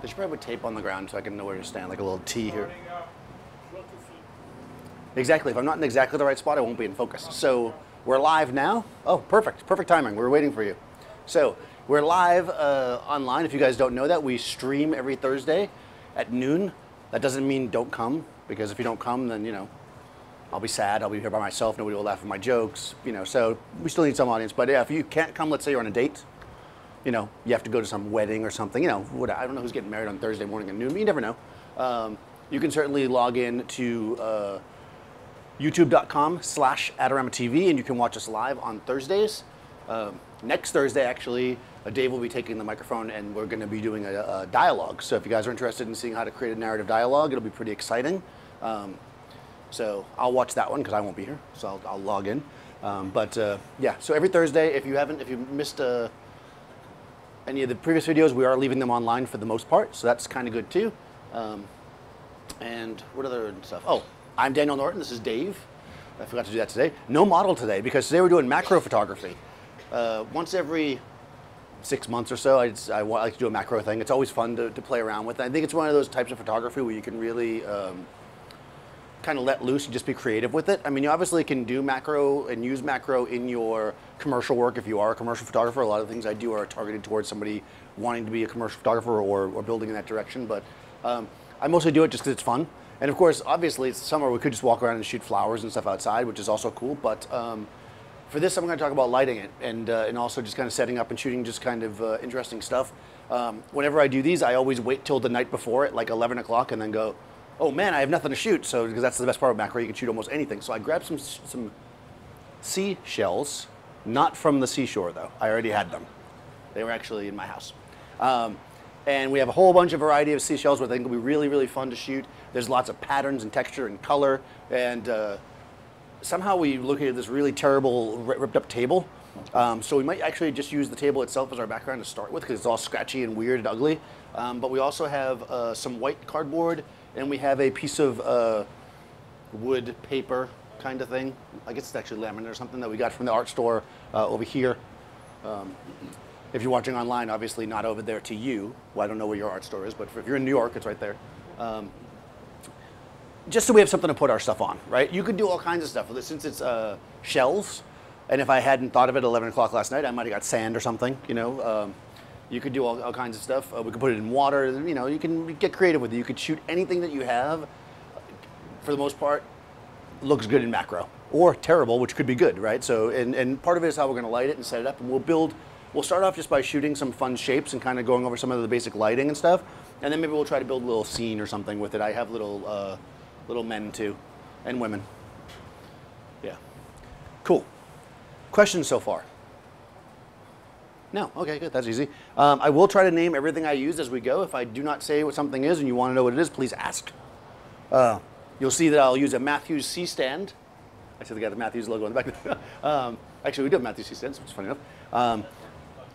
They should probably put tape on the ground so I can know where to stand, like a little T here. Exactly. If I'm not in exactly the right spot, I won't be in focus. So we're live now. Oh, perfect. Perfect timing. We were waiting for you. So we're live online. If you guys don't know that, we stream every Thursday at noon. That doesn't mean don't come, because if you don't come, then, you know, I'll be sad. I'll be here by myself. Nobody will laugh at my jokes, you know, so we still need some audience. But yeah, if you can't come, let's say you're on a date, you know, you have to go to some wedding or something, you know, I don't know who's getting married on Thursday morning at noon, but you never know. You can certainly log in to youtube.com/Adorama TV, and you can watch us live on Thursdays. Next Thursday, actually, Dave will be taking the microphone, and we're going to be doing a dialogue. So if you guys are interested in seeing how to create a narrative dialogue, it'll be pretty exciting. So I'll watch that one because I won't be here, so I'll log in. Yeah, so every Thursday, if you missed any of the previous videos, we are leaving them online for the most part, so that's kind of good too. And what other stuff? Oh, I'm Daniel Norton. This is Dave. I forgot to do that today. No model today because today we're doing macro photography. Once every 6 months or so, I like to do a macro thing. It's always fun to play around with. I think it's one of those types of photography where you can really kind of let loose and just be creative with it. I mean, you obviously can do macro and use macro in your commercial work if you are a commercial photographer. A lot of the things I do are targeted towards somebody wanting to be a commercial photographer or building in that direction. But I mostly do it just because it's fun. And of course, obviously, it's summer. We could just walk around and shoot flowers and stuff outside, which is also cool. But for this, I'm going to talk about lighting it and also just kind of setting up and shooting just kind of interesting stuff. Whenever I do these, I always wait till the night before at like 11 o'clock and then go, oh man, I have nothing to shoot. So because that's the best part of macro, you can shoot almost anything. So I grabbed some seashells, not from the seashore though. I already had them. They were actually in my house. And we have a whole bunch of variety of seashells where I think will be really, really fun to shoot. There's lots of patterns and texture and color. And somehow we located this really terrible ripped up table. So we might actually just use the table itself as our background to start with because it's all scratchy and weird and ugly. But we also have some white cardboard, and we have a piece of wood paper kind of thing. I guess it's actually laminate or something that we got from the art store over here. If you're watching online, obviously not over there to you. Well, I don't know where your art store is, but if you're in New York, it's right there. Just so we have something to put our stuff on, right? You could do all kinds of stuff with it since it's shells. And if I hadn't thought of it at 11 o'clock last night, I might have got sand or something, you know. You could do all kinds of stuff. We could put it in water. You know, you can get creative with it. You could shoot anything that you have. For the most part, looks good in macro or terrible, which could be good, right? So, and part of it is how we're going to light it and set it up. And we'll start off just by shooting some fun shapes and kind of going over some of the basic lighting and stuff. And then maybe we'll try to build a little scene or something with it. I have little men too, and women. Yeah, cool. Questions so far? No, okay, good, that's easy. I will try to name everything I use as we go. If I do not say what something is and you want to know what it is, please ask. You'll see that I'll use a Matthews C-stand. I see they got the Matthews logo on the back. Actually, we do have Matthews C-stands, which is funny enough.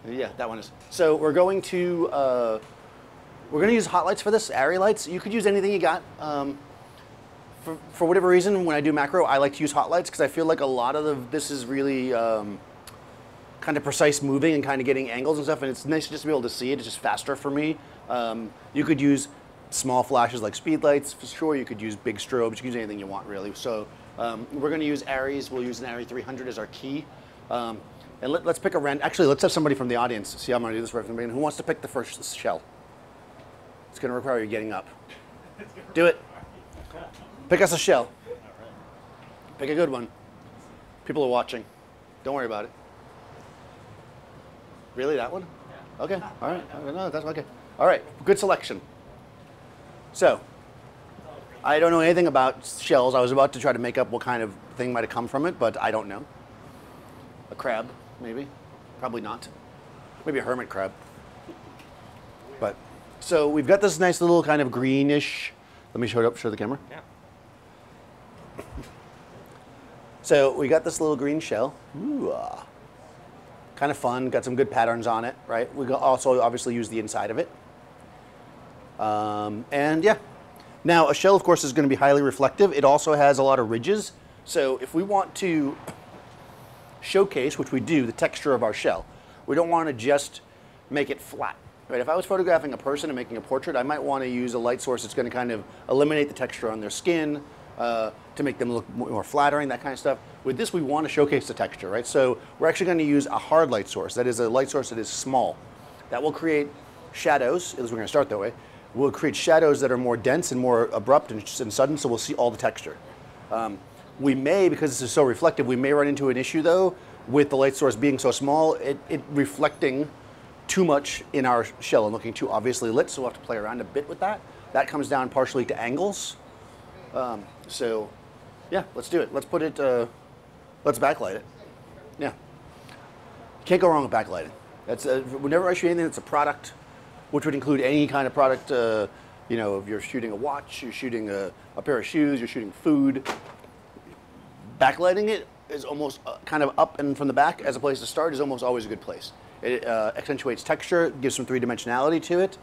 Yeah, that one is. So we're going to use hot lights for this, Arri lights. You could use anything you got. For whatever reason, when I do macro, I like to use hot lights because I feel like a lot of this is really kind of precise moving and kind of getting angles and stuff, and it's nice just to be able to see it. It's just faster for me. You could use small flashes like speed lights, for sure. You could use big strobes. You can use anything you want, really. So we're going to use Arris. We'll use an Arri 300 as our key. And let's pick a random. Actually, let's have somebody from the audience. See how I'm going to do this for everybody. Who wants to pick the first shell? It's going to require you getting up. Do it. Pick us a shell. Pick a good one. People are watching. Don't worry about it. Really, that one? Okay, all right. No, that's okay. All right, good selection. So, I don't know anything about shells. I was about to try to make up what kind of thing might have come from it, but I don't know. A crab, maybe. Probably not. Maybe a hermit crab. But, so we've got this nice little kind of greenish. Let me show the camera. Yeah. So we got this little green shell. Ooh, kind of fun, got some good patterns on it, right? We also obviously use the inside of it. And yeah. Now a shell, of course, is going to be highly reflective. It also has a lot of ridges. So if we want to showcase, which we do, the texture of our shell, we don't want to just make it flat. Right, if I was photographing a person and making a portrait, I might want to use a light source that's going to kind of eliminate the texture on their skin to make them look more flattering, that kind of stuff. With this, we want to showcase the texture, right? So we're actually going to use a hard light source. That is a light source that is small. That will create shadows, at least we're going to start that way. We'll create shadows that are more dense and more abrupt and sudden, so we'll see all the texture. We may, because this is so reflective, we may run into an issue though, with the light source being so small, it reflecting too much in our shell and looking too obviously lit, so we'll have to play around a bit with that. That comes down partially to angles. So yeah, let's do it. Let's put it, let's backlight it. Yeah. Can't go wrong with backlighting. That's whenever I shoot anything that's a product, which would include any kind of product, you know, if you're shooting a watch, you're shooting a pair of shoes, you're shooting food, backlighting it is almost kind of up and from the back as a place to start is almost always a good place. It accentuates texture, gives some three-dimensionality to it,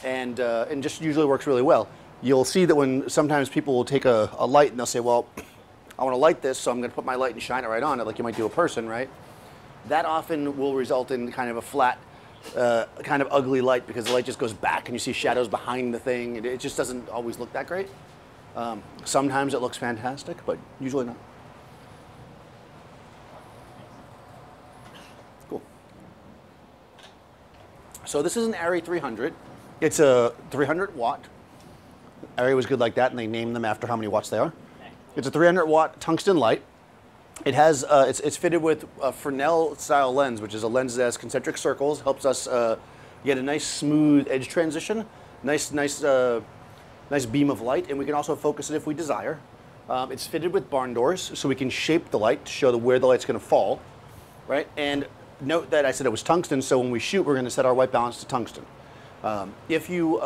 and just usually works really well. You'll see that when sometimes people will take a light and they'll say, well, I want to light this, so I'm going to put my light and shine it right on it like you might do a person, right? That often will result in kind of a flat, kind of ugly light because the light just goes back and you see shadows behind the thing. It just doesn't always look that great. Sometimes it looks fantastic, but usually not. Cool. So this is an Arri 300. It's a 300 watt. Arri was good like that, and they named them after how many watts they are. It's a 300 watt tungsten light. It has, it's fitted with a Fresnel style lens, which is a lens that has concentric circles, helps us get a nice smooth edge transition, nice beam of light, and we can also focus it if we desire. It's fitted with barn doors, so we can shape the light to show where the light's going to fall, right? And note that I said it was tungsten, so when we shoot, we're going to set our white balance to tungsten. If you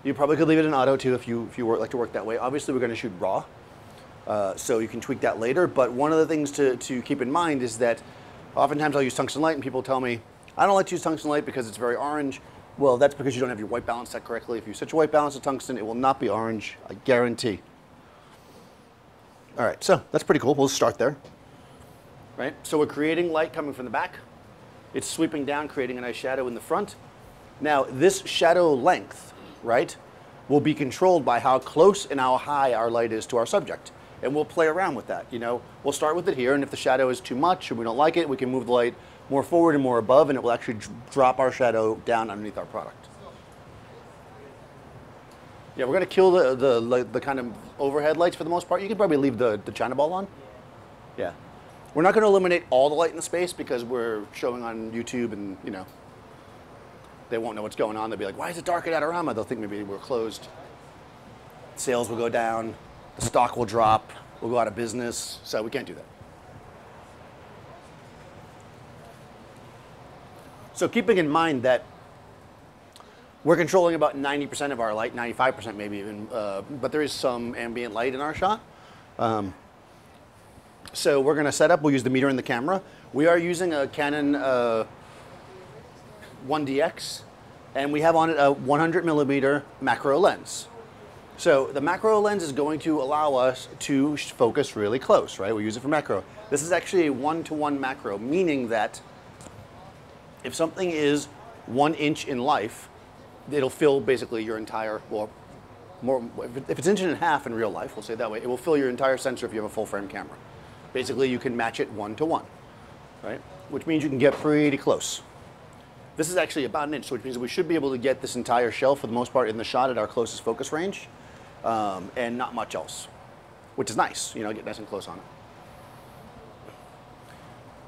you probably could leave it in auto too if you like to work that way. Obviously, we're going to shoot raw, so you can tweak that later. But one of the things to keep in mind is that oftentimes I'll use tungsten light, and people tell me I don't like to use tungsten light because it's very orange. Well, that's because you don't have your white balance set correctly. If you set your white balance to tungsten, it will not be orange, I guarantee. All right, so that's pretty cool. We'll start there. Right, so we're creating light coming from the back. It's sweeping down, creating a nice shadow in the front. Now, this shadow length, right, will be controlled by how close and how high our light is to our subject. And we'll play around with that. You know, we'll start with it here, and if the shadow is too much or we don't like it, we can move the light more forward and more above, and it will actually drop our shadow down underneath our product. Yeah, we're going to kill the kind of overhead lights for the most part. You can probably leave the China ball on. Yeah. We're not going to eliminate all the light in the space because we're showing on YouTube and, you know, they won't know what's going on. They'll be like, why is it dark at Adorama? They'll think maybe we're closed. Sales will go down. The stock will drop. We'll go out of business. So we can't do that. So keeping in mind that we're controlling about 90% of our light, 95% maybe even, but there is some ambient light in our shot. So we're going to set up, we'll use the meter in the camera. We are using a Canon 1DX, and we have on it a 100mm macro lens. So the macro lens is going to allow us to focus really close, right? We use it for macro. This is actually a 1-to-1 macro, meaning that if something is 1 inch in life, it'll fill basically your entire, well, more, if it's 1.5 inches in real life, we'll say it that way, it will fill your entire sensor if you have a full frame camera. Basically, you can match it 1-to-1, right? Which means you can get pretty close. This is actually about 1 inch, which means we should be able to get this entire shell for the most part in the shot at our closest focus range, and not much else, which is nice, you know, get nice and close on it.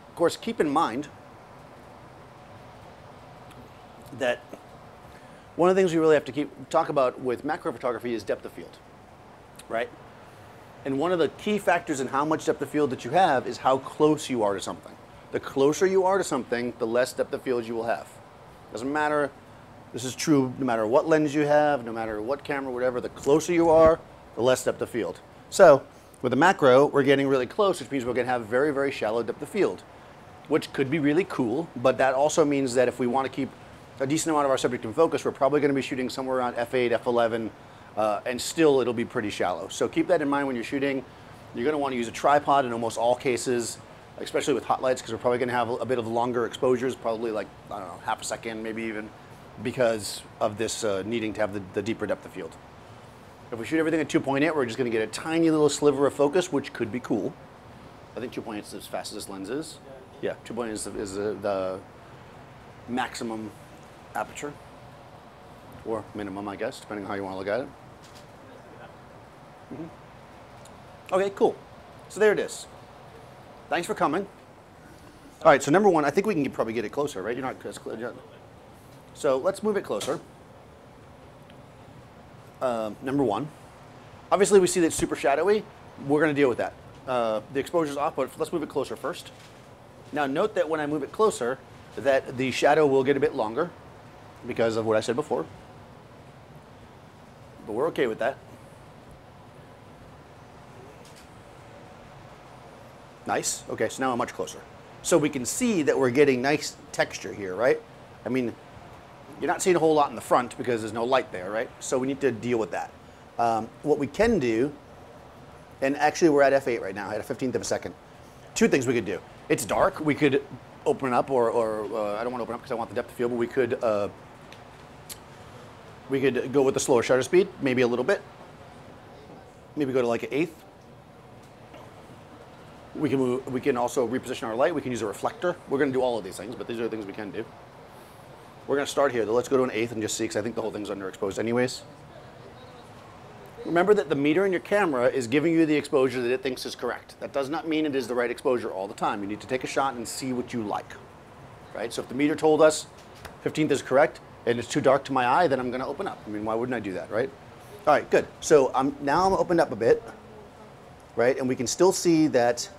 Of course, keep in mind that one of the things we really have to talk about with macro photography is depth of field, right? And one of the key factors in how much depth of field that you have is how close you are to something. The closer you are to something, the less depth of field you will have. Doesn't matter, this is true no matter what lens you have, no matter what camera, whatever, the closer you are, the less depth of field. So with a macro, we're getting really close, which means we're going to have very, very shallow depth of field, which could be really cool, but that also means that if we want to keep a decent amount of our subject in focus, we're probably going to be shooting somewhere around f8, f11, and still it'll be pretty shallow. So keep that in mind when you're shooting. You're going to want to use a tripod in almost all cases. especially with hot lights, because we're probably going to have a bit of longer exposures, probably like, I don't know, half a second, maybe even, because of this needing to have the deeper depth of field. If we shoot everything at 2.8, we're just going to get a tiny little sliver of focus, which could be cool. I think 2.8 is as fast as this lens is. Yeah, 2.8 is the maximum aperture, or minimum, I guess, depending on how you want to look at it. Okay, cool. So there it is. Thanks for coming. All right, so number one, I think we can probably get it closer, right? You're not as close. So let's move it closer. Number one. Obviously, we see that it's super shadowy. We're going to deal with that. The exposure's off, but let's move it closer first. Now, note that when I move it closer, that the shadow will get a bit longer because of what I said before. But we're okay with that. Nice. Okay, so now I'm much closer. So we can see that we're getting nice texture here, right? I mean, you're not seeing a whole lot in the front because there's no light there, right? So we need to deal with that. What we can do, and actually we're at f8 right now, at a 15th of a second. Two things we could do. It's dark. We could open it up, or I don't want to open up because I want the depth of field, but we could go with the slower shutter speed, maybe a little bit. Maybe go to like an eighth. We can also reposition our light. We can use a reflector. We're going to do all of these things, but these are the things we can do. We're going to start here, though. Let's go to an eighth and just see, because I think the whole thing's underexposed anyways. Remember that the meter in your camera is giving you the exposure that it thinks is correct. That does not mean it is the right exposure all the time. You need to take a shot and see what you like, right? So if the meter told us 15th is correct and it's too dark to my eye, then I'm going to open up. I mean, why wouldn't I do that, right? All right, good. So now I'm opened up a bit, right? And we can still see that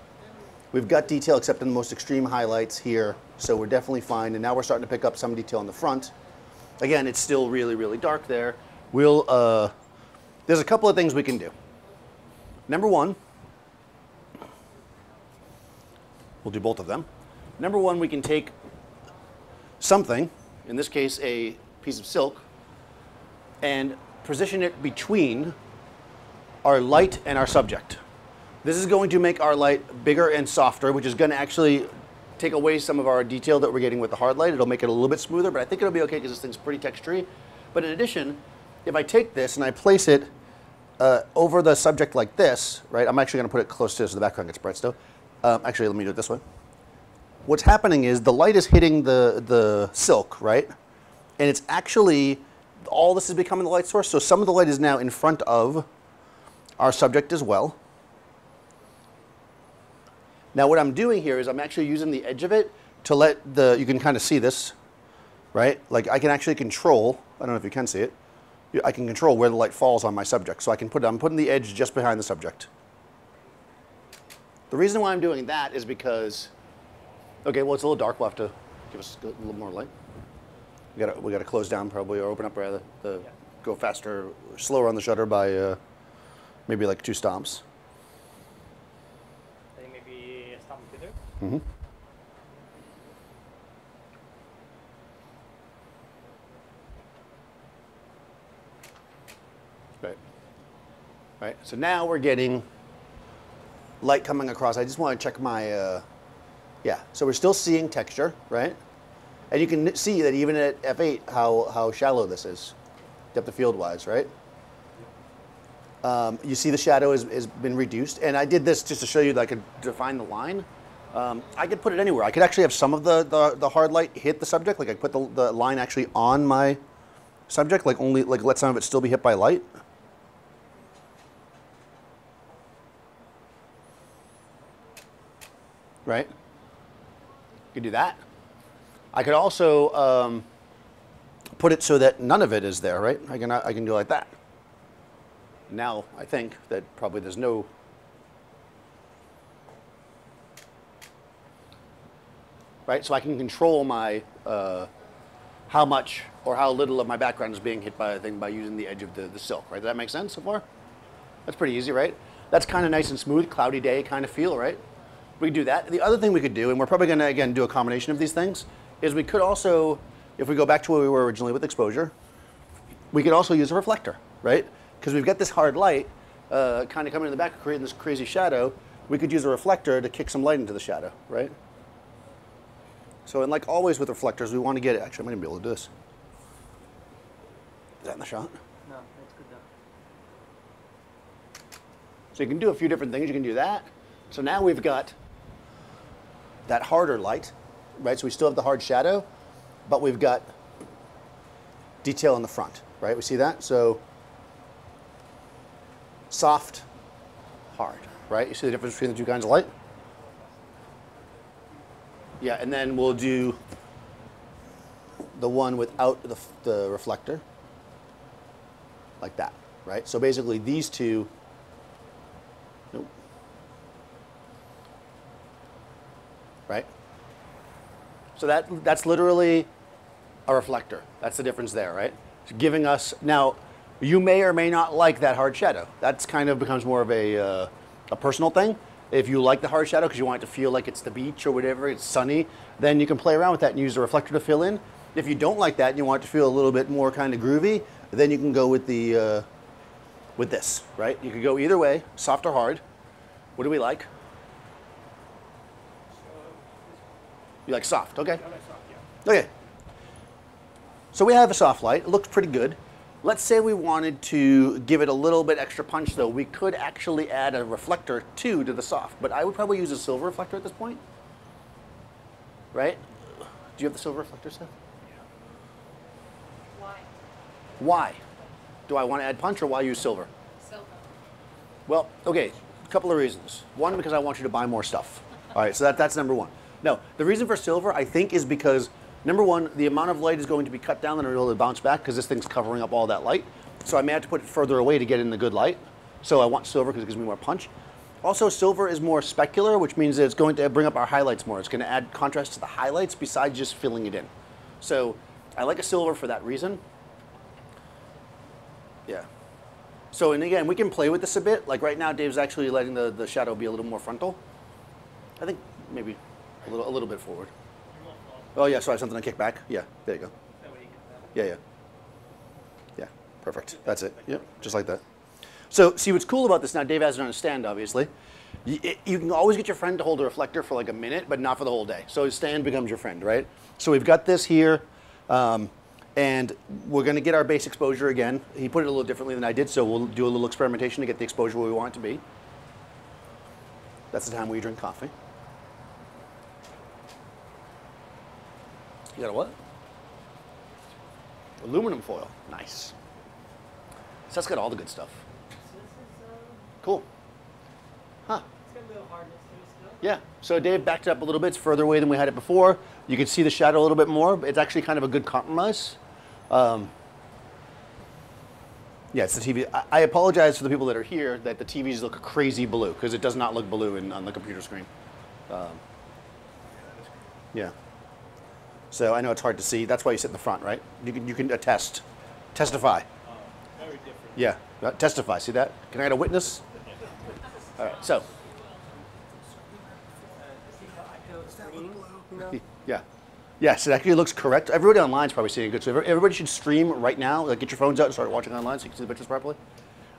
we've got detail except in the most extreme highlights here. So we're definitely fine. And now we're starting to pick up some detail in the front. Again, it's still really, really dark there. There's a couple of things we can do. Number one, we'll do both of them. Number one, we can take something, in this case a piece of silk, and position it between our light and our subject. This is going to make our light bigger and softer, which is going to actually take away some of our detail that we're getting with the hard light. It'll make it a little bit smoother, but I think it'll be okay because this thing's pretty textury. But in addition, if I take this and I place it over the subject like this, right? I'm actually going to put it close to this so the background gets bright still. Actually, let me do it this way. What's happening is the light is hitting the silk, right? And it's actually, all this is becoming the light source. So some of the light is now in front of our subject as well. Now what I'm doing here is I'm actually using the edge of it to let you can kind of see this, right? Like I can actually control, I don't know if you can see it, I can control where the light falls on my subject. So I'm putting the edge just behind the subject. The reason why I'm doing that is because, okay, well it's a little dark, we'll have to give us a little more light. We got to close down probably, or open up rather, go faster, slower on the shutter by maybe like 2 stomps. Maybe a stomp bigger? Mm-hmm. Right, so now we're getting light coming across. I just want to check my, yeah, so we're still seeing texture, right? And you can see that even at f8 how shallow this is, depth of field wise, right? You see the shadow has been reduced, and I did this just to show you that I could define the line. I could put it anywhere. I could actually have some of the hard light hit the subject, like I put the line actually on my subject, like let some of it still be hit by light. Right? You could do that. I could also put it so that none of it is there, right? I can do like that. Now I think that probably there's no. Right, so I can control my how much or how little of my background is being hit by a thing by using the edge of the silk. Right? Does that make sense so far? That's pretty easy, right? That's kind of nice and smooth, cloudy day kind of feel, right? We could do that. The other thing we could do, and we're probably going to, again, do a combination of these things, is we could also, if we go back to where we were originally with exposure, we could also use a reflector, right? Because we've got this hard light kind of coming in the back, creating this crazy shadow. we could use a reflector to kick some light into the shadow, right? So, and like always with reflectors, we want to get it. Actually, I might even be able to do this. Is that in the shot? No, that's good though. So you can do a few different things. You can do that. So now we've got that harder light, right? So we still have the hard shadow, but we've got detail in the front, right? We see that? So soft, hard, right? You see the difference between the two kinds of light? Yeah, and then we'll do the one without the reflector, like that, right? So basically these two, nope, right? So that's literally a reflector. That's the difference there, right? It's giving us, now, you may or may not like that hard shadow. That's kind of becomes more of a personal thing. If you like the hard shadow because you want it to feel like it's the beach or whatever, it's sunny, then you can play around with that and use the reflector to fill in. If you don't like that and you want it to feel a little bit more kind of groovy, then you can go with the with this, right? You could go either way, soft or hard. What do we like? You like soft, okay? I like soft, yeah. Okay. So we have a soft light. It looks pretty good. Let's say we wanted to give it a little bit extra punch though. We could actually add a reflector to the soft, but I would probably use a silver reflector at this point. Right? Do you have the silver reflector, Seth? Why? Why? Do I want to add punch or why use silver? Silver. Well, okay, a couple of reasons. One, because I want you to buy more stuff. All right, so that's number one. No, the reason for silver, I think, is because number one, the amount of light is going to be cut down and it'll bounce back because this thing's covering up all that light. So I may have to put it further away to get in the good light. So I want silver because it gives me more punch. Also, silver is more specular, which means that it's going to bring up our highlights more. It's going to add contrast to the highlights besides just filling it in. So I like a silver for that reason. Yeah. So, and again, we can play with this a bit. Like right now, Dave's actually letting the shadow be a little more frontal. I think maybe a little bit forward. Oh yeah, sorry, something to kick back. Yeah, there you go. Yeah. Yeah, perfect. That's it. Yep, just like that. So see what's cool about this now, Dave has it on a stand, obviously. You can always get your friend to hold a reflector for like a minute, but not for the whole day. So his stand becomes your friend, right? So we've got this here, and we're gonna get our base exposure again. He put it a little differently than I did, so we'll do a little experimentation to get the exposure where we want it to be. That's the time where you drink coffee. You got a what? Aluminum foil. Nice. So that's got all the good stuff. So this is, Cool. Huh. it's got a little hardness to it still. Yeah. So Dave backed it up a little bit. It's further away than we had it before. You can see the shadow a little bit more. It's actually kind of a good compromise. Yeah, it's the TV. I apologize for the people that are here that the TVs look crazy blue because it does not look blue on the computer screen. Yeah. So I know it's hard to see. That's why you sit in the front, right? You can attest, testify. Very different. Yeah, testify. See that? Can I get a witness? All right. So. See how I feel green, you know? Yeah. Yes, it actually looks correct. Everybody online is probably seeing it good. So everybody should stream right now. Like get your phones out and start watching online so you can see the pictures properly.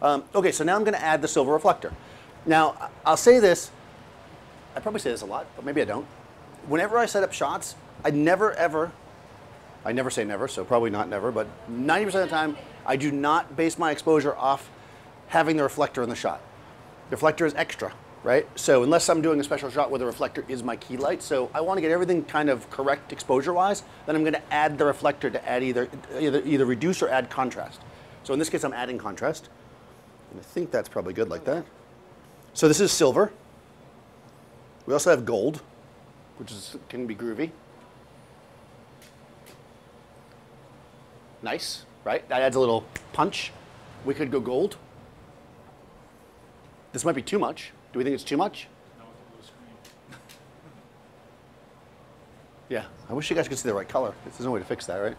Okay, so now I'm going to add the silver reflector. Now, I'll say this. I probably say this a lot, but maybe I don't. Whenever I set up shots, I never say never, so probably not never, but 90% of the time, I do not base my exposure off having the reflector in the shot. The reflector is extra, right? So unless I'm doing a special shot where the reflector is my key light, so I want to get everything kind of correct exposure-wise, then I'm going to add the reflector to add either reduce or add contrast. So in this case, I'm adding contrast. And I think that's probably good like that. So this is silver. We also have gold, which can be groovy. Nice, right? That adds a little punch. We could go gold. This might be too much. Do we think it's too much? No, it's a little screen. Yeah, I wish you guys could see the right color. There's no way to fix that, right?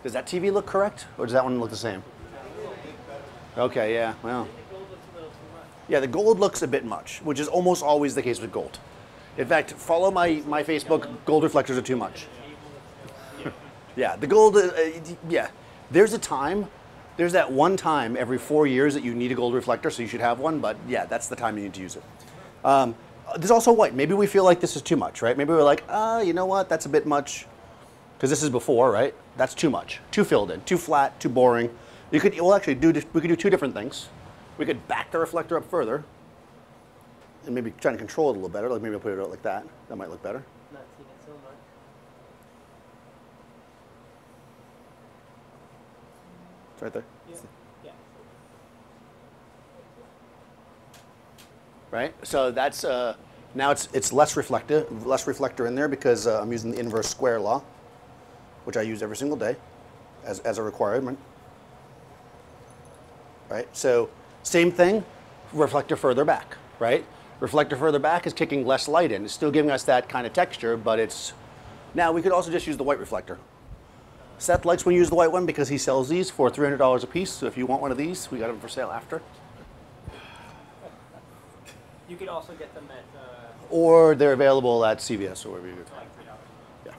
Does that TV look correct, or does that one look the same? Okay, yeah, well. Yeah, the gold looks a bit much, which is almost always the case with gold. In fact, follow my Facebook, gold reflectors are too much. Yeah, the gold, yeah. There's that one time every 4 years that you need a gold reflector, so you should have one, but yeah, that's the time you need to use it. There's also white. Maybe we feel like this is too much, right? Maybe we're like, you know what, that's a bit much. Because this is before, right? That's too much, too filled in, too flat, too boring. We could do two different things. We could back the reflector up further and maybe try to control it a little better. Like maybe I'll put it out like that. That might look better. Not seeing it so much. It's right there. Yeah. Yeah. Right? So that's, now it's less reflector in there because I'm using the inverse square law, which I use every single day as a requirement. Right? So same thing, reflector further back, right? Reflector further back is kicking less light in. It's still giving us that kind of texture, but it's, now we could also just use the white reflector. Seth likes when you use the white one because he sells these for $300 a piece. So if you want one of these, we got them for sale after. You could also get them at. Or they're available at CVS or wherever you go. Yeah.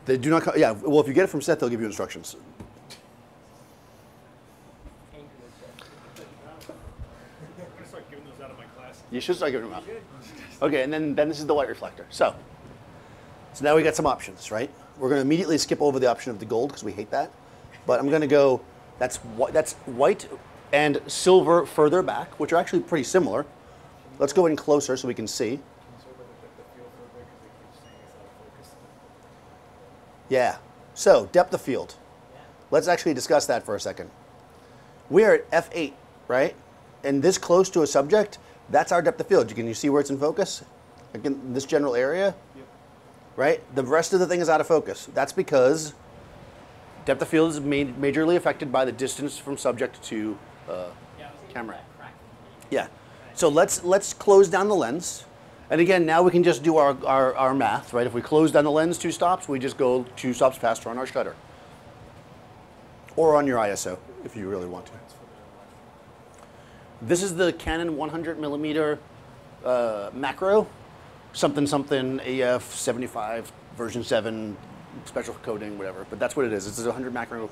They do not come, yeah, well, if you get it from Seth, they'll give you instructions. Start giving those out of my class. You should start giving them out. Okay, and then this is the white reflector. So now we got some options, right? We're going to immediately skip over the option of the gold because we hate that. But I'm going to go, that's white and silver further back, which are actually pretty similar. Let's go in closer so we can see. Yeah, so depth of field. Let's actually discuss that for a second. We are at f8, right? And this close to a subject, that's our depth of field. Can you see where it's in focus? Like in this general area? Yep. Right? The rest of the thing is out of focus. That's because depth of field is majorly affected by the distance from subject to camera. Yeah. So let's close down the lens. And again, now we can just do our math, right? If we close down the lens 2 stops, we just go 2 stops faster on our shutter. Or on your ISO, if you really want to. This is the Canon 100mm macro, something AF 75 version 7 special coding, whatever. But that's what it is. It's a 100 macro.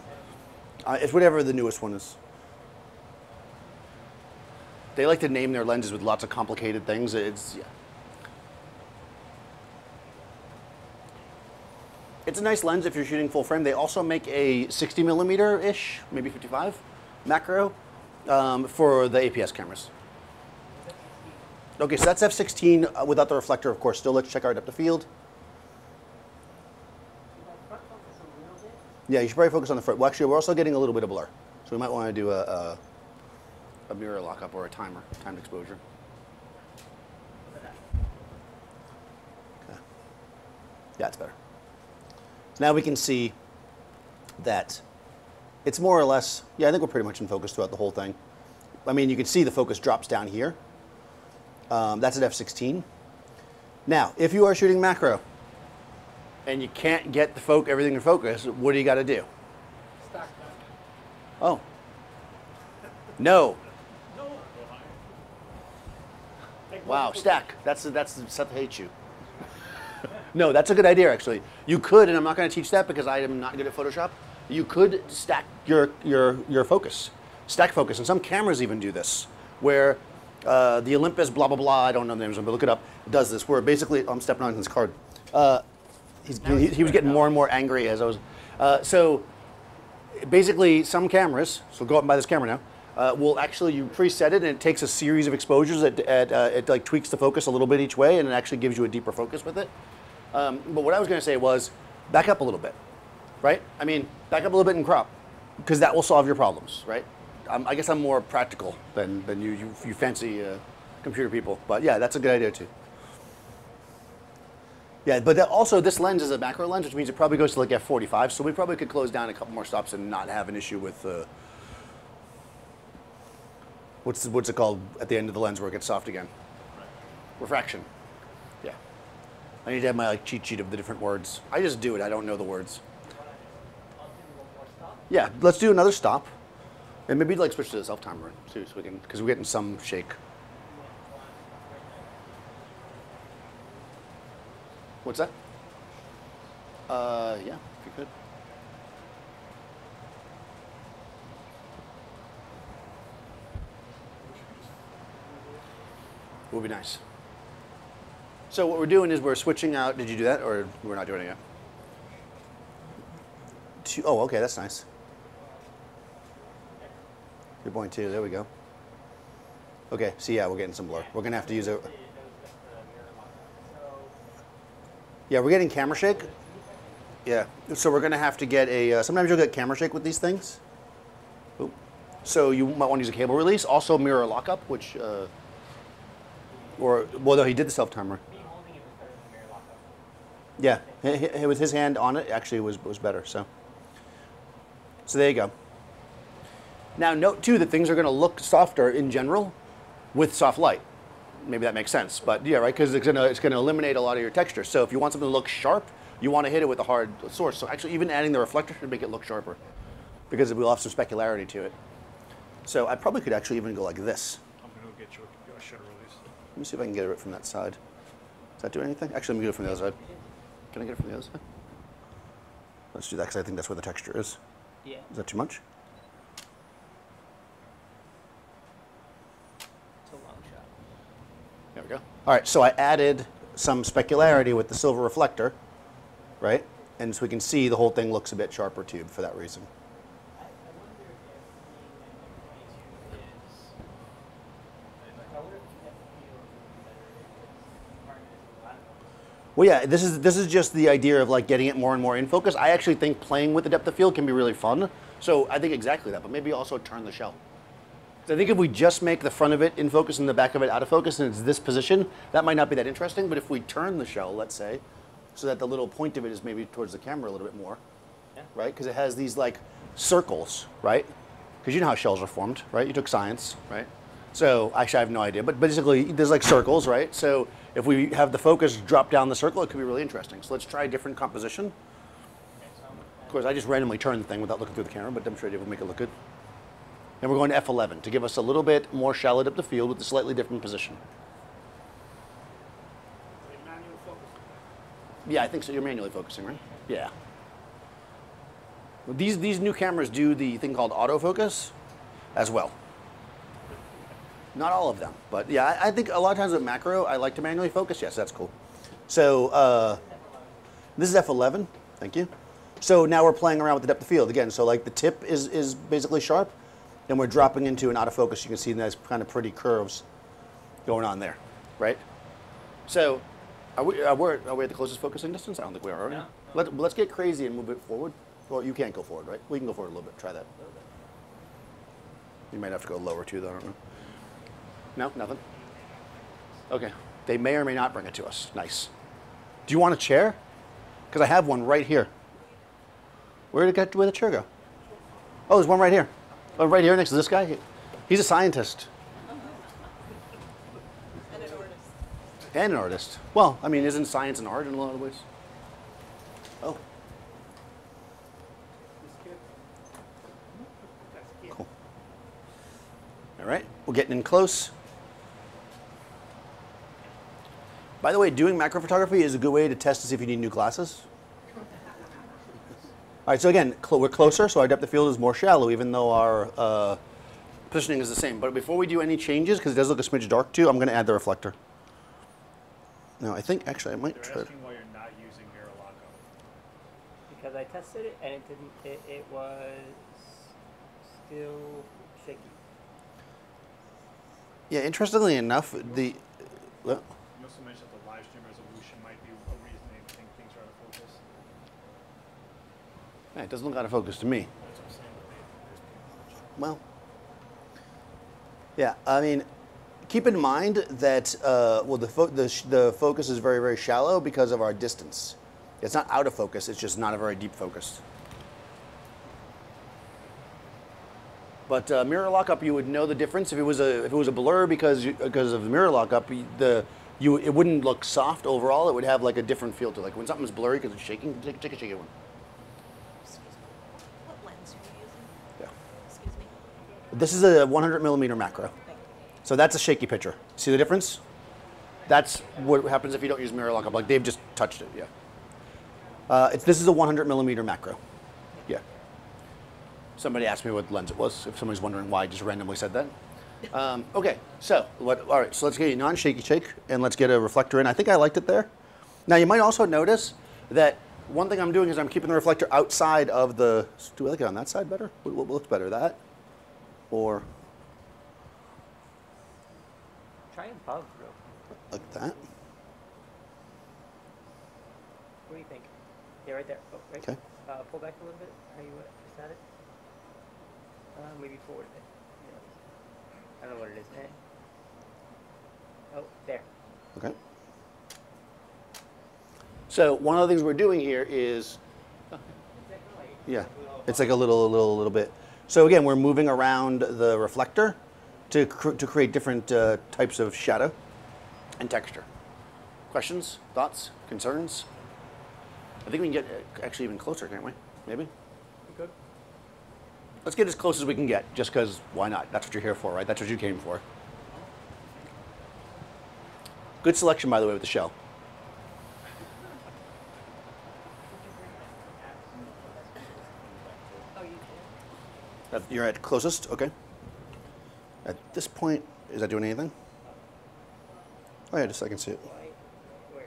It's whatever the newest one is. They like to name their lenses with lots of complicated things. It's a nice lens if you're shooting full frame. They also make a 60mm-ish, maybe 55 macro for the APS cameras. Okay, so that's f16 without the reflector, of course. Still, let's check our depth of field. Yeah, you should probably focus on the front. Well, actually, we're also getting a little bit of blur. So we might want to do a mirror lockup or a timed exposure. Okay. Yeah, it's better. So now we can see that it's more or less, yeah, I think we're pretty much in focus throughout the whole thing. I mean, you can see the focus drops down here. That's at f16. Now, if you are shooting macro and you can't get everything in focus, what do you got to do? Stack. Oh. No. Wow, stack. That's Seth hates you. No, that's a good idea, actually. You could, and I'm not going to teach that because I am not good at Photoshop. You could stack your focus, stack focus, and some cameras even do this, where the Olympus blah blah blah. I don't know the names, but look it up. It does this, where basically I'm stepping on his card. He was getting more and more angry as I was. So basically, some cameras. So go up and buy this camera now. Will actually, you preset it and it takes a series of exposures. It like tweaks the focus a little bit each way and it actually gives you a deeper focus with it. But what I was going to say was back up a little bit, right? I mean, back up a little bit and crop because that will solve your problems, right? I guess I'm more practical than you fancy computer people. But yeah, that's a good idea too. Yeah, but also this lens is a macro lens, which means it probably goes to like f45. So we probably could close down a couple more stops and not have an issue with what's it called at the end of the lens where it gets soft again? Refraction. Yeah. I need to have my cheat sheet of the different words. I just do it. I don't know the words. Yeah, let's do another stop. And maybe like switch to the self-timer too, so we can, because we're getting some shake. What's that? Yeah, if you could. would be nice. So what we're doing is we're switching out. Did you do that, or we're not doing it yet? Oh, okay, that's nice. 2.2, there we go. Okay, so yeah, we're getting some blur. We're gonna have to use it. Yeah, we're getting camera shake. Yeah, so we're gonna have to get a, sometimes you'll get camera shake with these things. Oop. So you might want to use a cable release. Also mirror lockup, which, well, no, he did the self-timer. Yeah, with his hand on it, actually was better, so. So there you go. Now note too that things are gonna look softer in general with soft light. Maybe that makes sense, but yeah, right, because it's gonna eliminate a lot of your texture. So if you want something to look sharp, you want to hit it with a hard source. So actually even adding the reflector should make it look sharper because it will have some specularity to it. So I probably could actually even go like this. I'm going to get your shutter release. Let me see if I can get it from that side. Does that do anything? Actually, let me get it from the other side. Can I get it from the other side? Let's do that because I think that's where the texture is. Yeah. Is that too much? It's a long shot. There we go. All right, so I added some specularity with the silver reflector, right? And so we can see the whole thing looks a bit sharper too for that reason. I wonder if being is. I wonder if the field would be better. Well, yeah, this is just the idea of like getting it more and more in focus. I actually think playing with the depth of field can be really fun. So I think exactly that, but maybe also turn the shell. I think if we just make the front of it in focus and the back of it out of focus and it's this position, that might not be that interesting. But if we turn the shell, let's say, so that the little point of it is maybe towards the camera a little bit more, Yeah. right? Because it has these like circles, right? Because you know how shells are formed, right? You took science, right? So actually I have no idea, but basically there's like circles, right? So if we have the focus drop down the circle, it could be really interesting. So let's try a different composition. Of course, I just randomly turned the thing without looking through the camera, but I'm sure it will make it look good. And we're going to F11 to give us a little bit more shallow depth of field with a slightly different position. Manual focus. Yeah, I think so. You're manually focusing, right? Yeah. These new cameras do the thing called autofocus as well. Not all of them, but yeah, I think a lot of times with macro, I like to manually focus. Yes, that's cool. So this is F11. Thank you. So now we're playing around with the depth of field again. So like the tip is basically sharp. Then we're dropping into an autofocus. You can see nice kind of pretty curves going on there, right? So are we at the closest focusing distance? I don't think we are, are we? No. Let's get crazy and move it forward. Well, you can't go forward, right? We can go forward a little bit. Try that. You might have to go lower too, though. I don't know. No, nothing? Okay. They may or may not bring it to us. Nice. Do you want a chair? Because I have one right here. Where'd the chair go? Oh, there's one right here. Oh, right here next to this guy. He's a scientist. And an artist. And an artist. Well, I mean, isn't science an art in a lot of ways? Oh, cool. All right, we're getting in close. By the way, doing macro photography is a good way to test to see if you need new glasses. All right, so again, we're closer, so our depth of field is more shallow, even though our positioning is the same. But before we do any changes, because it does look a smidge dark too, I'm going to add the reflector. Now, I think actually I might They're try. asking why you're not using mirror lockup. Because I tested it and it didn't. It was still shaky. Yeah, interestingly enough, the well, You also mentioned the live stream resolution might be a reason they think things are out of focus. yeah, it doesn't look out of focus to me. That's what I'm saying. There's too much. Well, yeah, I mean, keep in mind that well, the focus is very, very shallow because of our distance. It's not out of focus; it's just not a very deep focus. But mirror lockup, you would know the difference if it was a blur because of the mirror lockup. It wouldn't look soft overall. It would have like a different feel to it. Like when something's blurry because it's shaking. Take a shaky one. Excuse me. What lens are you using? Yeah. Excuse me. This is a 100mm macro. Thank you. So that's a shaky picture. See the difference? That's what happens if you don't use mirror lockup. Like they've just touched it. Yeah. This is a 100mm macro. Yeah. Somebody asked me what lens it was. If somebody's wondering why I just randomly said that. Okay, so all right, so let's get a non-shaky shake and let's get a reflector in. I think I liked it there. Now you might also notice that one thing I'm doing is I'm keeping the reflector outside of the. Do I like it on that side better? What looks better, that or Try above, bro. like that? What do you think? Yeah, right there. Oh, right. Okay. Pull back a little bit. Are you just at it? Maybe forward a bit. Yeah. I don't know what it is. Oh, there. Okay. So one of the things we're doing here is, yeah, it's like a little bit. So again, we're moving around the reflector to create different types of shadow and texture. Questions, thoughts, concerns? I think we can get actually even closer, can't we? Maybe? Good. Let's get as close as we can get, just because why not? That's what you're here for, right? That's what you came for. Good selection, by the way, with the shell. Oh, you did? You're at closest? Okay. At this point, is that doing anything? Oh yeah, just so I can see it. Why? Where?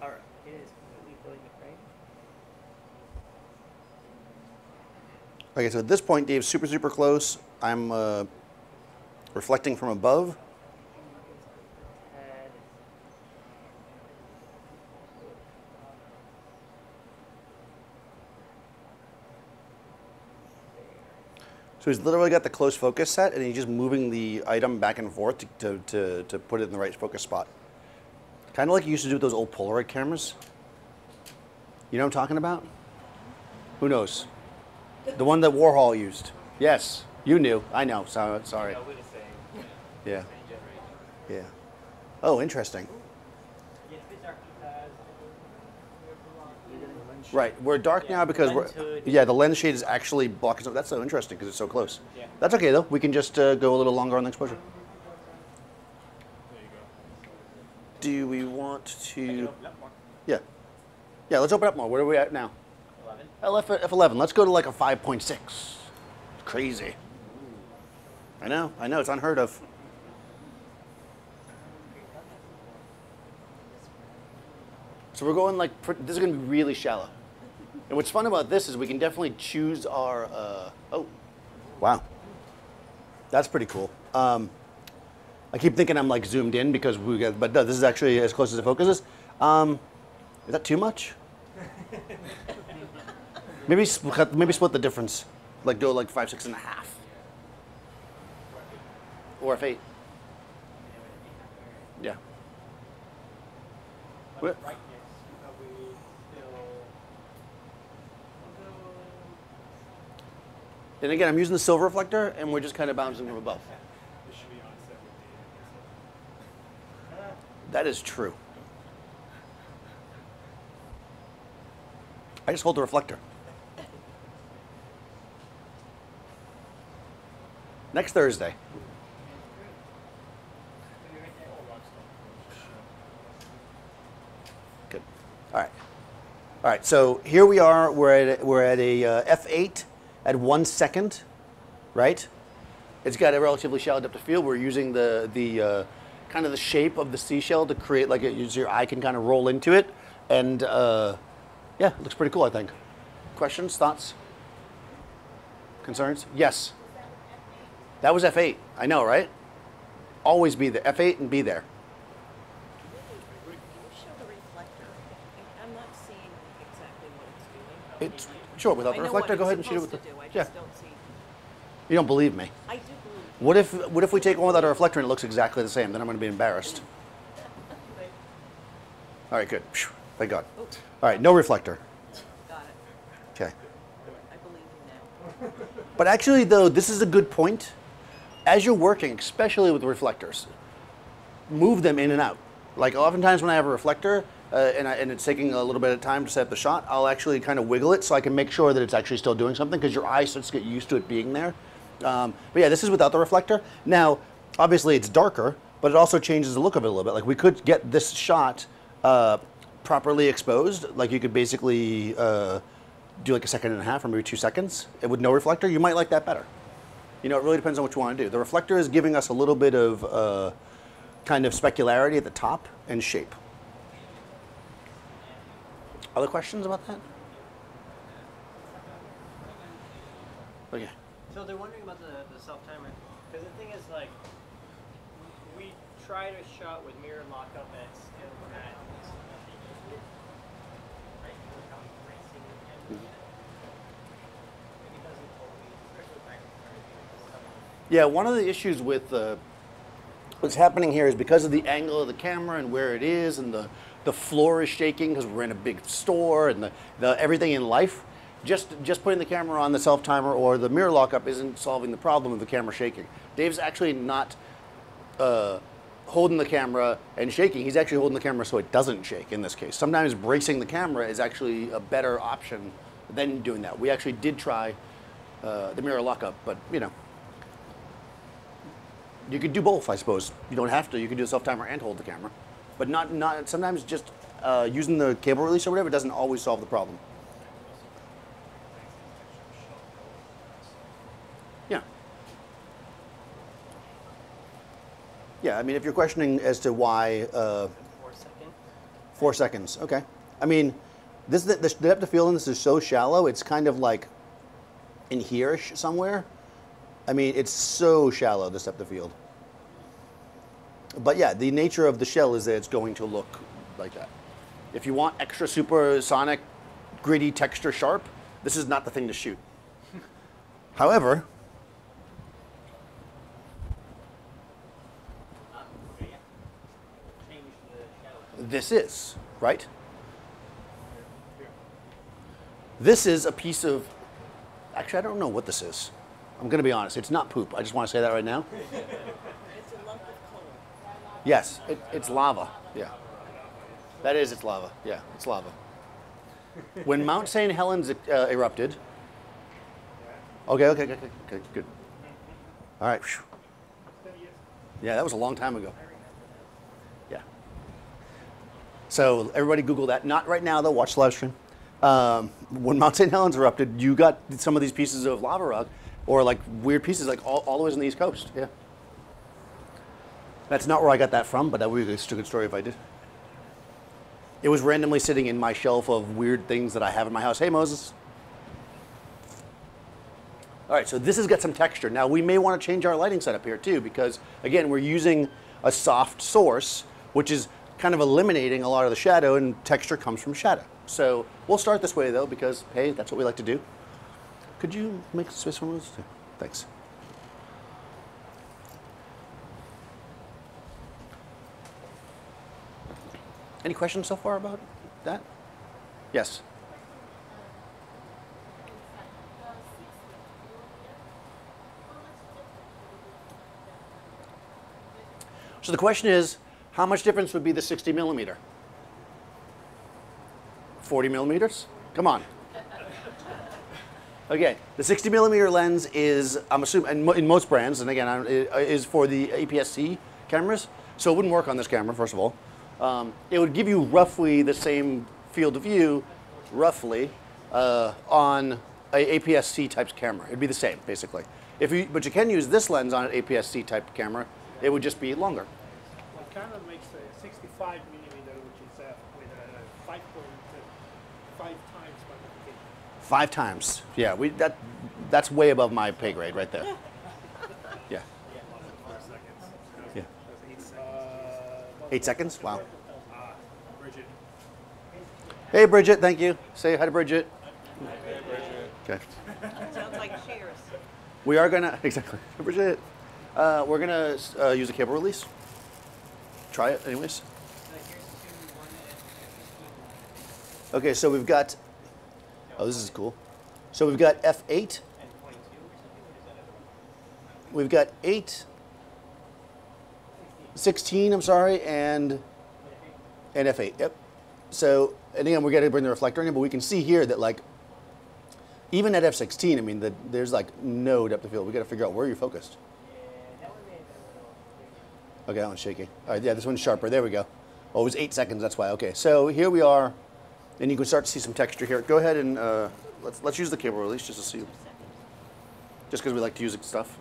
Alright, it is completely filling the frame. Okay, so at this point, Dave's super close. I'm reflecting from above. And So he's literally got the close focus set, and he's just moving the item back and forth to put it in the right focus spot. Kind of like you used to do with those old Polaroid cameras. You know what I'm talking about? Who knows? The one that Warhol used. Yes, you knew. I know. So, sorry. we're the same. Yeah. Same generation. Yeah. Oh, interesting. Yes, these are Right, we're dark now because lens hood. the lens shade is actually blocking. That's so interesting because it's so close. Yeah. That's okay though. We can just go a little longer on the exposure. There you go. Do we want to? Open up more. Yeah. Yeah. Let's open up more. Where are we at now? 11. F11. Let's go to like a 5.6. Crazy. I know. It's unheard of. So we're going like this is going to be really shallow. And what's fun about this is we can definitely choose our. Oh, wow. That's pretty cool. I keep thinking I'm like zoomed in because we got, but no, this is actually as close as it focuses. Is that too much? Maybe split the difference, like go like 5, 6.5, or F8. Yeah. What? Brightness, are we still... And again, I'm using the silver reflector, and we're just kind of bouncing from above. This should be on set with the That is true. I just hold the reflector. Next Thursday. Good. All right. All right. So here we are. We're at a f8 at 1 second, right? It's got a relatively shallow depth of field. We're using the kind of the shape of the seashell to create like your eye can kind of roll into it, and yeah, it looks pretty cool. I think. Questions, thoughts, concerns? Yes. That was F8. I know, right? Always be there. F8 and be there. Can you show the reflector? I'm not seeing exactly what it's doing. It's sure without I the know reflector. what Go ahead it's and shoot it with the. supposed to do. I Yeah. just don't see. You don't believe me. I do believe. What if we take one without a reflector and it looks exactly the same? Then I'm going to be embarrassed. All right, good. Phew, thank God. Oh, All right, no reflector. got it. Okay. I believe you now. But actually, though, this is a good point. As you're working, especially with reflectors, move them in and out. Like oftentimes when I have a reflector and it's taking a little bit of time to set up the shot, I'll actually kind of wiggle it so I can make sure that it's actually still doing something because your eye starts to get used to it being there. But yeah, this is without the reflector. Now, obviously it's darker, but it also changes the look of it a little bit. Like we could get this shot properly exposed, like you could basically do like a second and a half or maybe 2 seconds with no reflector, you might like that better. You know, it really depends on what you want to do. The reflector is giving us a little bit of kind of specularity at the top and shape. Other questions about that? Okay. So they're wondering about the self-timer. Because the thing is, like, we tried a shot with mirror lockup at still at right? Yeah, one of the issues with what's happening here is because of the angle of the camera and where it is, and the floor is shaking because we're in a big store, and the everything in life. Just putting the camera on the self timer or the mirror lockup isn't solving the problem of the camera shaking. Dave's actually not holding the camera and shaking. He's actually holding the camera so it doesn't shake in this case. Sometimes bracing the camera is actually a better option than doing that. We actually did try the mirror lockup, but you know, you could do both, I suppose. You don't have to. You could do a self timer and hold the camera, but not sometimes just using the cable release or whatever doesn't always solve the problem. Yeah. Yeah, I mean, if you're questioning as to why 4 seconds. 4 seconds, okay. I mean, the depth of field in this is so shallow, it's kind of like in here-ish somewhere. I mean, it's so shallow, this depth of field. But yeah, the nature of the shell is that it's going to look like that. If you want extra supersonic, gritty texture sharp, this is not the thing to shoot. However, this is, right? This is a piece of, actually I don't know what this is. I'm gonna be honest, it's not poop. I just want to say that right now. It's a lump of coal. Yes, it's lava, yeah. That is, it's lava, yeah, it's lava. When Mount St. Helens erupted, okay, good. All right, whew. Yeah, that was a long time ago. Yeah. So everybody Google that. Not right now though, watch the live stream. When Mount St. Helens erupted, you got some of these pieces of lava rock, or like weird pieces, like all the way on the East Coast. Yeah. That's not where I got that from, but that would be just a good story if I did. It was randomly sitting in my shelf of weird things that I have in my house. Hey, Moses. All right, so this has got some texture. Now, we may want to change our lighting setup here too, because again, we're using a soft source, which is kind of eliminating a lot of the shadow, and texture comes from shadow. So we'll start this way though, because hey, that's what we like to do. Could you make space for Moses? Thanks. Any questions so far about that? Yes. So the question is, how much difference would be the 60 millimeter? 40 millimeters? Come on. Okay, the 60 millimeter lens is, I'm assuming, in most brands, and again, is for the APS-C cameras, so it wouldn't work on this camera, first of all. It would give you roughly the same field of view, roughly, on a APS-C type camera. It'd be the same, basically. But you can use this lens on an APS-C type camera. It would just be longer. Well, Canon makes a 65 millimeter, which is with a 5.5 times magnification. 5 times. Yeah, that's way above my pay grade right there. Yeah. Yeah. 8 seconds? Wow. Bridget. Hey, Bridget, thank you. Say hi to Bridget. Hey, Bridget. Okay. Sounds like cheers. We are gonna, exactly, Bridget. We're gonna use a cable release. Try it anyways. Okay, so we've got, oh, this is cool. So we've got F8. We've got 8, 16, I'm sorry, and F8, yep. So, and again, we're gonna bring the reflector in, but we can see here that like, even at F16, I mean, there's like no depth of field. We gotta figure out where you're focused. Okay, that one's shaky. All right, yeah, this one's sharper, there we go. Oh, it was 8 seconds, that's why. Okay, so here we are, and you can start to see some texture here. Go ahead and let's use the cable release just to see. Just because we like to use stuff.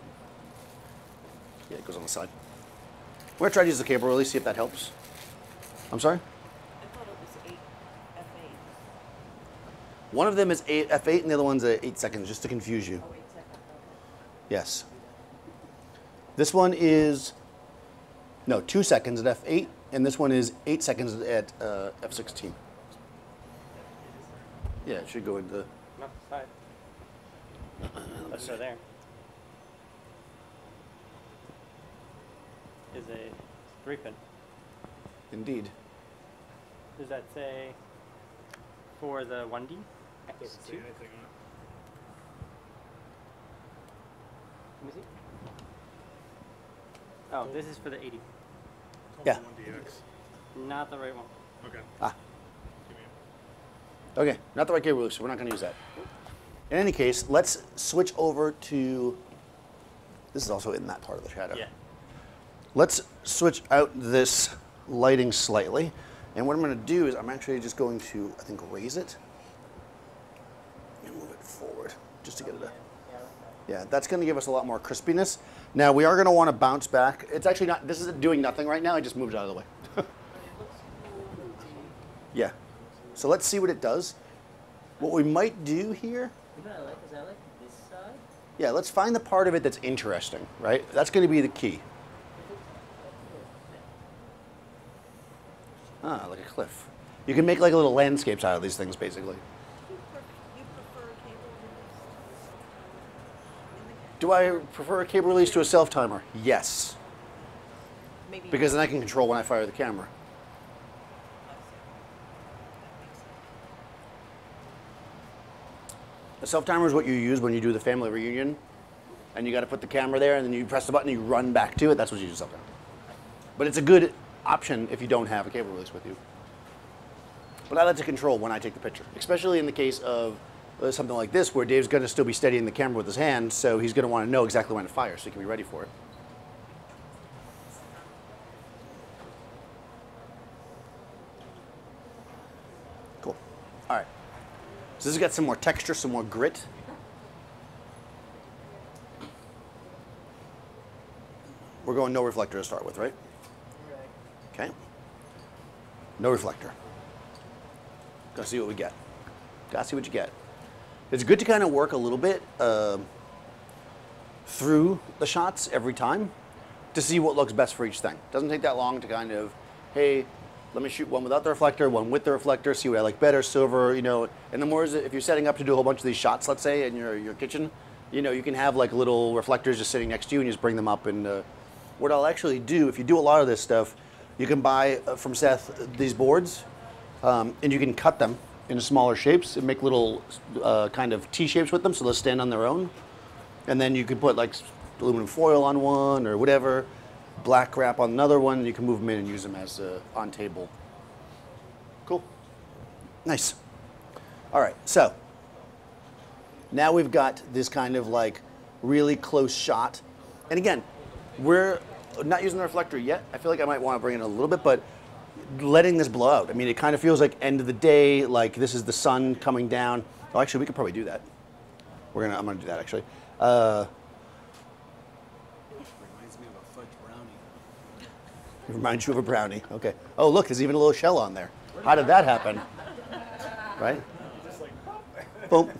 Yeah, it goes on the side. We're gonna try to use the cable release, see if that helps. I'm sorry? I thought it was 8 F8. One of them is F8 and the other one's 8 seconds, just to confuse you. Oh, 8 seconds. Okay. Yes. This one is, no, 2 seconds at F8, and this one is 8 seconds at F16. Yeah, it should go into... No, side. So there. Is a 3-pin. Indeed. Does that say for the 1D? Doesn't say X2? anything on Let me see. Oh, this is for the 80. it. Yeah. 1DX. Not the right one. Okay. Ah, Give me a- okay, not the right cable release, so we're not gonna use that. In any case, let's switch over to, this is also in that part of the shadow. Yeah. Let's switch out this lighting slightly. And what I'm going to do is I'm actually just going to, I think, raise it and move it forward just to get it. Yeah, that's going to give us a lot more crispiness. Now, we are going to want to bounce back. It's actually not, this isn't doing nothing right now. I just moved it out of the way. Yeah. So let's see what it does. What we might do here, Is that like this side? yeah, let's find the part of it that's interesting, right? That's going to be the key. Ah, like a cliff. You can make like little landscapes out of these things, basically. You prefer a cable release? Do I prefer a cable release to a self-timer? Yes, Maybe because then I can control when I fire the camera. A self-timer is what you use when you do the family reunion, and you got to put the camera there, and then you press the button, and you run back to it. That's what you use a self-timer. But it's a good option if you don't have a cable release with you. But I like to control when I take the picture, especially in the case of something like this, where Dave's going to still be steadying the camera with his hand, so he's going to want to know exactly when to fire, so he can be ready for it. Cool. All right. So this has got some more texture, some more grit. We're going no reflector to start with, right? Okay. No reflector. Gotta see what we get. Gotta see what you get. It's good to kind of work a little bit through the shots every time to see what looks best for each thing. Doesn't take that long to kind of, hey, let me shoot one without the reflector, one with the reflector, see what I like better, silver, you know. And the more is it, if you're setting up to do a whole bunch of these shots, let's say, in your kitchen, you know, you can have like little reflectors just sitting next to you and you just bring them up. And what I'll actually do, if you do a lot of this stuff, you can buy from Seth these boards and you can cut them into smaller shapes and make little kind of T-shapes with them so they'll stand on their own. And then you can put like aluminum foil on one or whatever, black wrap on another one, and you can move them in and use them as on table. Cool. Nice. All right, so now we've got this kind of like really close shot. And again, we're not using the reflector yet. I feel like I might want to bring it a little bit, but letting this blow out. I mean, it kind of feels like end of the day, like this is the sun coming down. Oh, actually, we could probably do that. I'm gonna do that actually. Reminds me of a fudge brownie. It reminds you of a brownie. Okay. Oh, look, there's even a little shell on there. How did that happen? Right? Boom.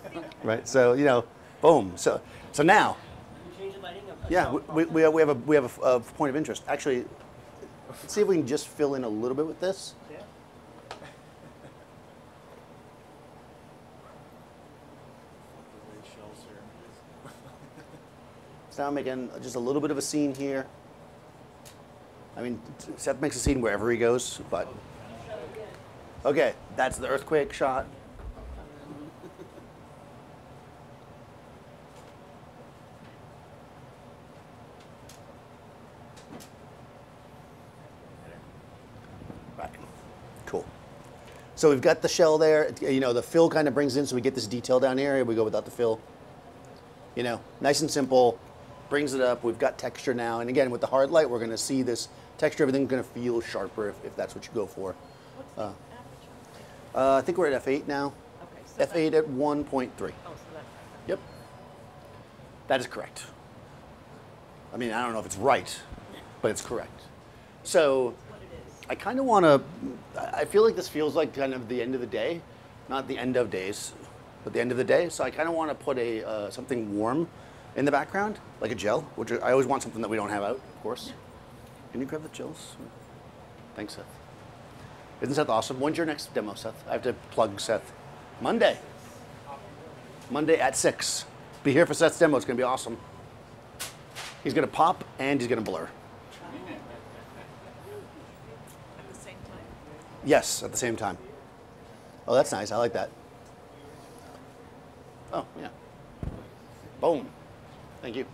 Right. So you know, boom. So now, You change the lighting of yeah, we have a point of interest. Actually, let's see if we can just fill in a little bit with this. Yeah. Shells here. So now I'm making just a little bit of a scene here. I mean, Seth makes a scene wherever he goes, but okay, that's the earthquake shot. Right, cool. So we've got the shell there. You know, the fill kind of brings in, so we get this detail down here. Here we go without the fill. You know, nice and simple. Brings it up. We've got texture now, and again, with the hard light, we're going to see this texture, everything's going to feel sharper if that's what you go for. What's the aperture? I think we're at f8 now. Okay, so f8 at 1.3. Oh, so that's Yep. That is correct. I mean, I don't know if it's right, but it's correct. So what it is. I kind of want to, I feel like this feels like kind of the end of the day, not the end of days, but the end of the day. So I kind of want to put a something warm in the background, like a gel, which I always want something that we don't have out, of course. Can you grab the gels? Thanks, Seth. Isn't Seth awesome? When's your next demo, Seth? I have to plug Seth. Monday. Monday at 6. Be here for Seth's demo. It's going to be awesome. He's going to pop and he's going to blur. At the same time? Yes, at the same time. Oh, that's nice. I like that. Oh, yeah. Boom. Thank you.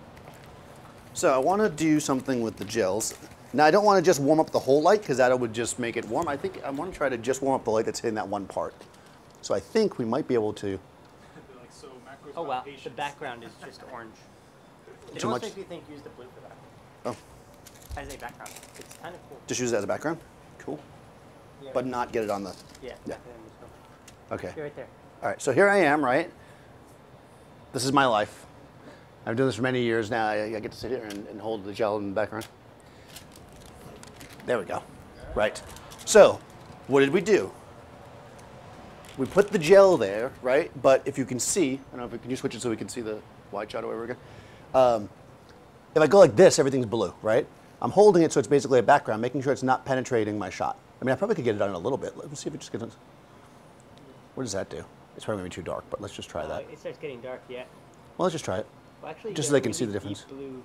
So I want to do something with the gels. Now, I don't want to just warm up the whole light because that would just make it warm. I think I want to try to just warm up the light that's in that one part. So I think we might be able to. Oh wow, the background is just orange. It Too almost much? makes me think use the blue for that. Oh, As a background. It's kind of cool. just use it as a background? Cool. Yeah, But not get it on the. yeah. Yeah. Okay. You're right there. All right, so here I am, right? This is my life. I've done this for many years now. I get to sit here and hold the gel in the background. There we go. Right. So, what did we do? We put the gel there, right? But if you can see, I don't know if can you switch it so we can see the wide shot or whatever again? If I go like this, everything's blue, right? I'm holding it so it's basically a background, making sure it's not penetrating my shot. I mean, I probably could get it on a little bit. Let's see if it just gets. What does that do? It's probably gonna be too dark, but let's just try that. It starts getting dark, yeah. Well, let's just try it. Well, actually, Just so the they can see the really difference. deep blue.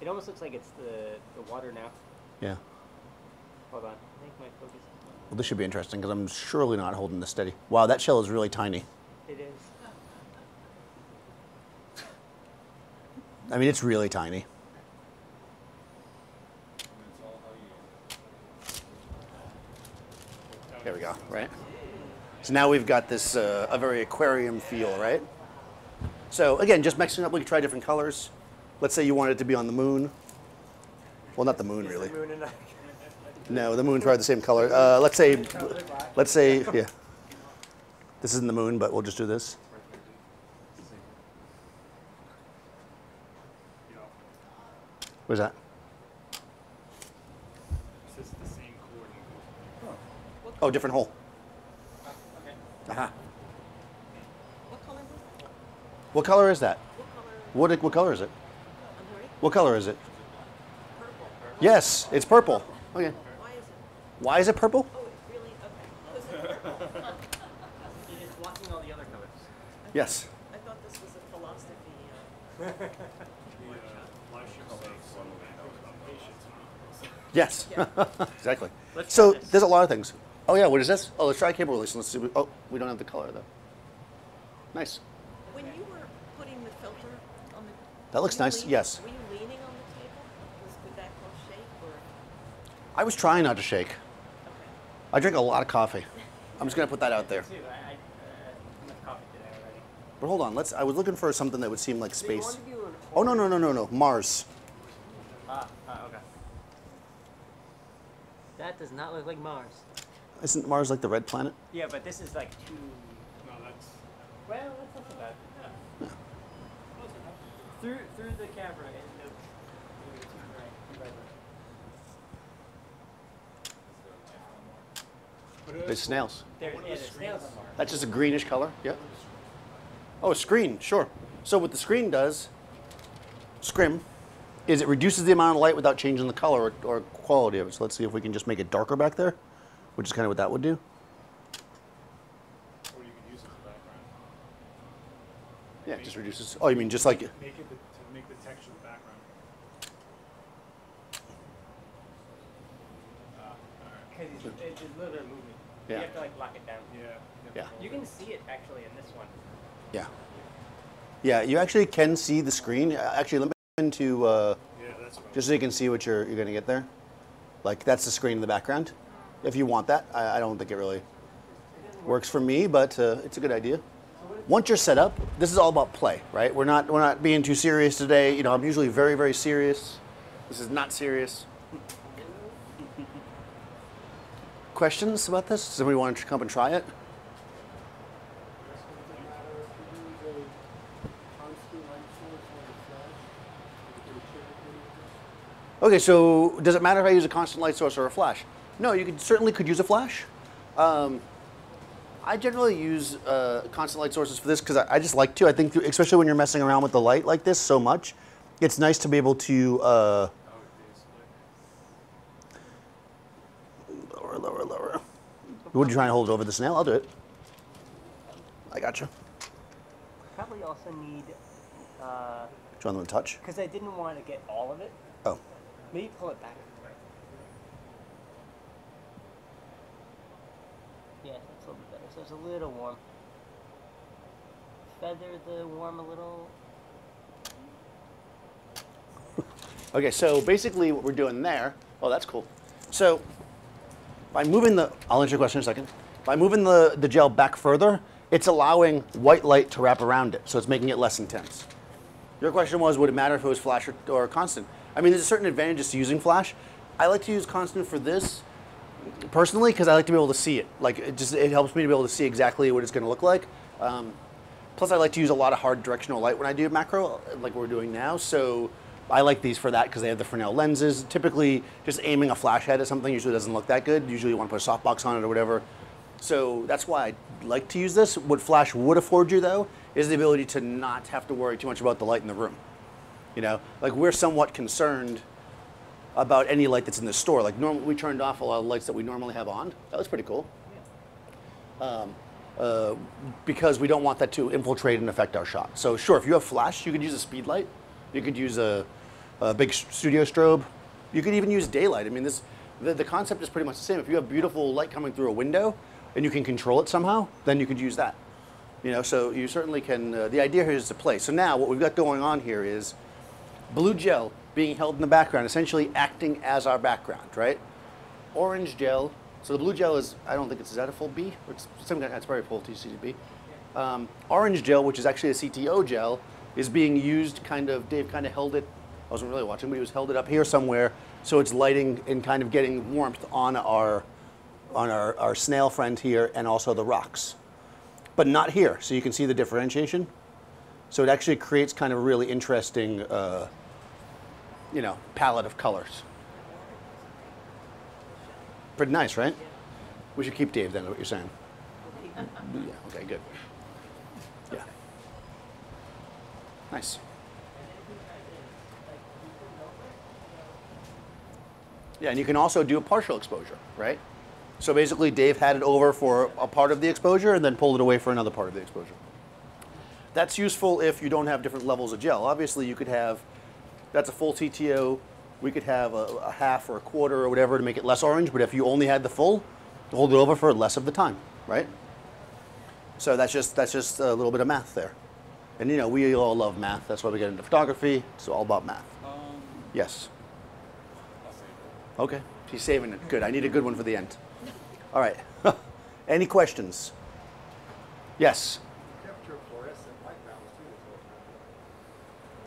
It almost looks like it's the water now. Yeah. Hold on. I think my focus is Well, this should be interesting because I'm surely not holding this steady. Wow, that shell is really tiny. It is. I mean, it's really tiny. There we go, right? So now we've got this, a very aquarium feel, right? So again, just mixing up, we can try different colors. Let's say you want it to be on the moon. Well, not the moon, really. Moon and No, the moon's probably the same color. Let's say, yeah. This isn't the moon, but we'll just do this. What is that? It's the same coordinate. Oh, different hole. Aha. What color was it? What color is that? What color? What color is it? I'm sorry? What color is it? Purple. Yes, it's purple. Okay. Why is it? Why is it purple? Oh, it really, okay. Was it purple? It is blocking all the other colors. Yes. I thought this was a philosophy. Yes. Yeah. Exactly. Let's So try this. there's a lot of things. Oh yeah, what is this? Oh, let's try cable release. Let's see. Oh, we don't have the color though. Nice. When you were putting the filter on the. That looks were you nice, leaning- yes. Were you leaning on the table? Would that cause shake or? I was trying not to shake. Okay. I drink a lot of coffee. I'm just gonna put that out there. Too. I enough coffee today already. But hold on, I was looking for something that would seem like So you space. want to do an Oh no, no, no, no, no. Mars. Okay. That does not look like Mars. Isn't Mars like the red planet? Yeah, but this is like too. No, that's. Well, that's not so bad. Yeah. Through the camera, it looks too bright. It's snails. There's snails on Mars. That's just a greenish color. Yep. Oh, a screen, sure. So what the screen does, scrim, is it reduces the amount of light without changing the color or quality of it. So let's see if we can just make it darker back there, which is kind of what that would do. Or you can use it as a background. Yeah, it just reduces. Oh, you mean just like Make it to make the texture the background. Because it's a little bit of movement. Yeah. You have to like lock it down. Yeah. You can see it actually in this one. Yeah. Yeah, you actually can see the screen. Actually, let me go into Yeah, that's right. just so you can see what you're going to get there. Like that's the screen in the background. If you want that, I don't think it really works for me, but it's a good idea. Once you're set up, this is all about play, right? We're not being too serious today. You know, I'm usually very, very serious. This is not serious. questions about this? Does somebody want to come and try it? Okay, so does it matter if I use a constant light source or a flash? No, you certainly could use a flash. I generally use constant light sources for this because I just like to. I think, especially when you're messing around with the light like this so much, it's nice to be able to lower, lower, lower. Would you try and hold it over the snail? I'll do it. I got you. Probably also need. Do you want them to touch? Because I didn't want to get all of it. Oh. Maybe pull it back. Yeah, that's a little bit better. So it's a little warm. Feather the warm a little. Okay, so basically what we're doing there, oh, that's cool. So by moving I'll answer your question in a second. By moving the gel back further, it's allowing white light to wrap around it, so it's making it less intense. Your question was, would it matter if it was flash or constant? I mean, there's certain advantages to using flash. I like to use constant for this, personally, because I like to be able to see it. Like, it helps me to be able to see exactly what it's going to look like. Plus, I like to use a lot of hard directional light when I do macro, like we're doing now. So I like these for that because they have the Fresnel lenses. Typically, just aiming a flash head at something usually doesn't look that good. Usually you want to put a softbox on it or whatever. So that's why I like to use this. What flash would afford you, though, is the ability to not have to worry too much about the light in the room. You know, like we're somewhat concerned about any light that's in the store. Like normally we turned off a lot of lights that we normally have on. That was pretty cool. Because we don't want that to infiltrate and affect our shot. So sure, if you have flash, you could use a speed light. You could use a big studio strobe. You could even use daylight. I mean, the concept is pretty much the same. If you have beautiful light coming through a window and you can control it somehow, then you could use that. You know, so you certainly can. The idea here is to play. So now what we've got going on here is blue gel being held in the background, essentially acting as our background, right? Orange gel. So the blue gel is, I don't think is that a full B? It's some kind, it's probably a full TCB. Orange gel, which is actually a CTO gel, is being used Dave kind of held it, I wasn't really watching, but he was held it up here somewhere, so it's lighting and kind of getting warmth on our snail friend here and also the rocks. But not here, so you can see the differentiation. So it actually creates kind of a really interesting, you know, palette of colors. Pretty nice, right? We should keep Dave then, what you're saying. Yeah, okay, good. Yeah. Nice. Yeah, and you can also do a partial exposure, right? So basically Dave had it over for a part of the exposure and then pulled it away for another part of the exposure. That's useful if you don't have different levels of gel. Obviously you could have, that's a full TTO, we could have a half or a quarter or whatever to make it less orange, but if you only had the full, hold it over for less of the time, right? So that's just a little bit of math there. And you know, we all love math, that's why we get into photography, it's all about math. Yes. Okay, she's saving it, good, I need a good one for the end. All right, any questions? Yes?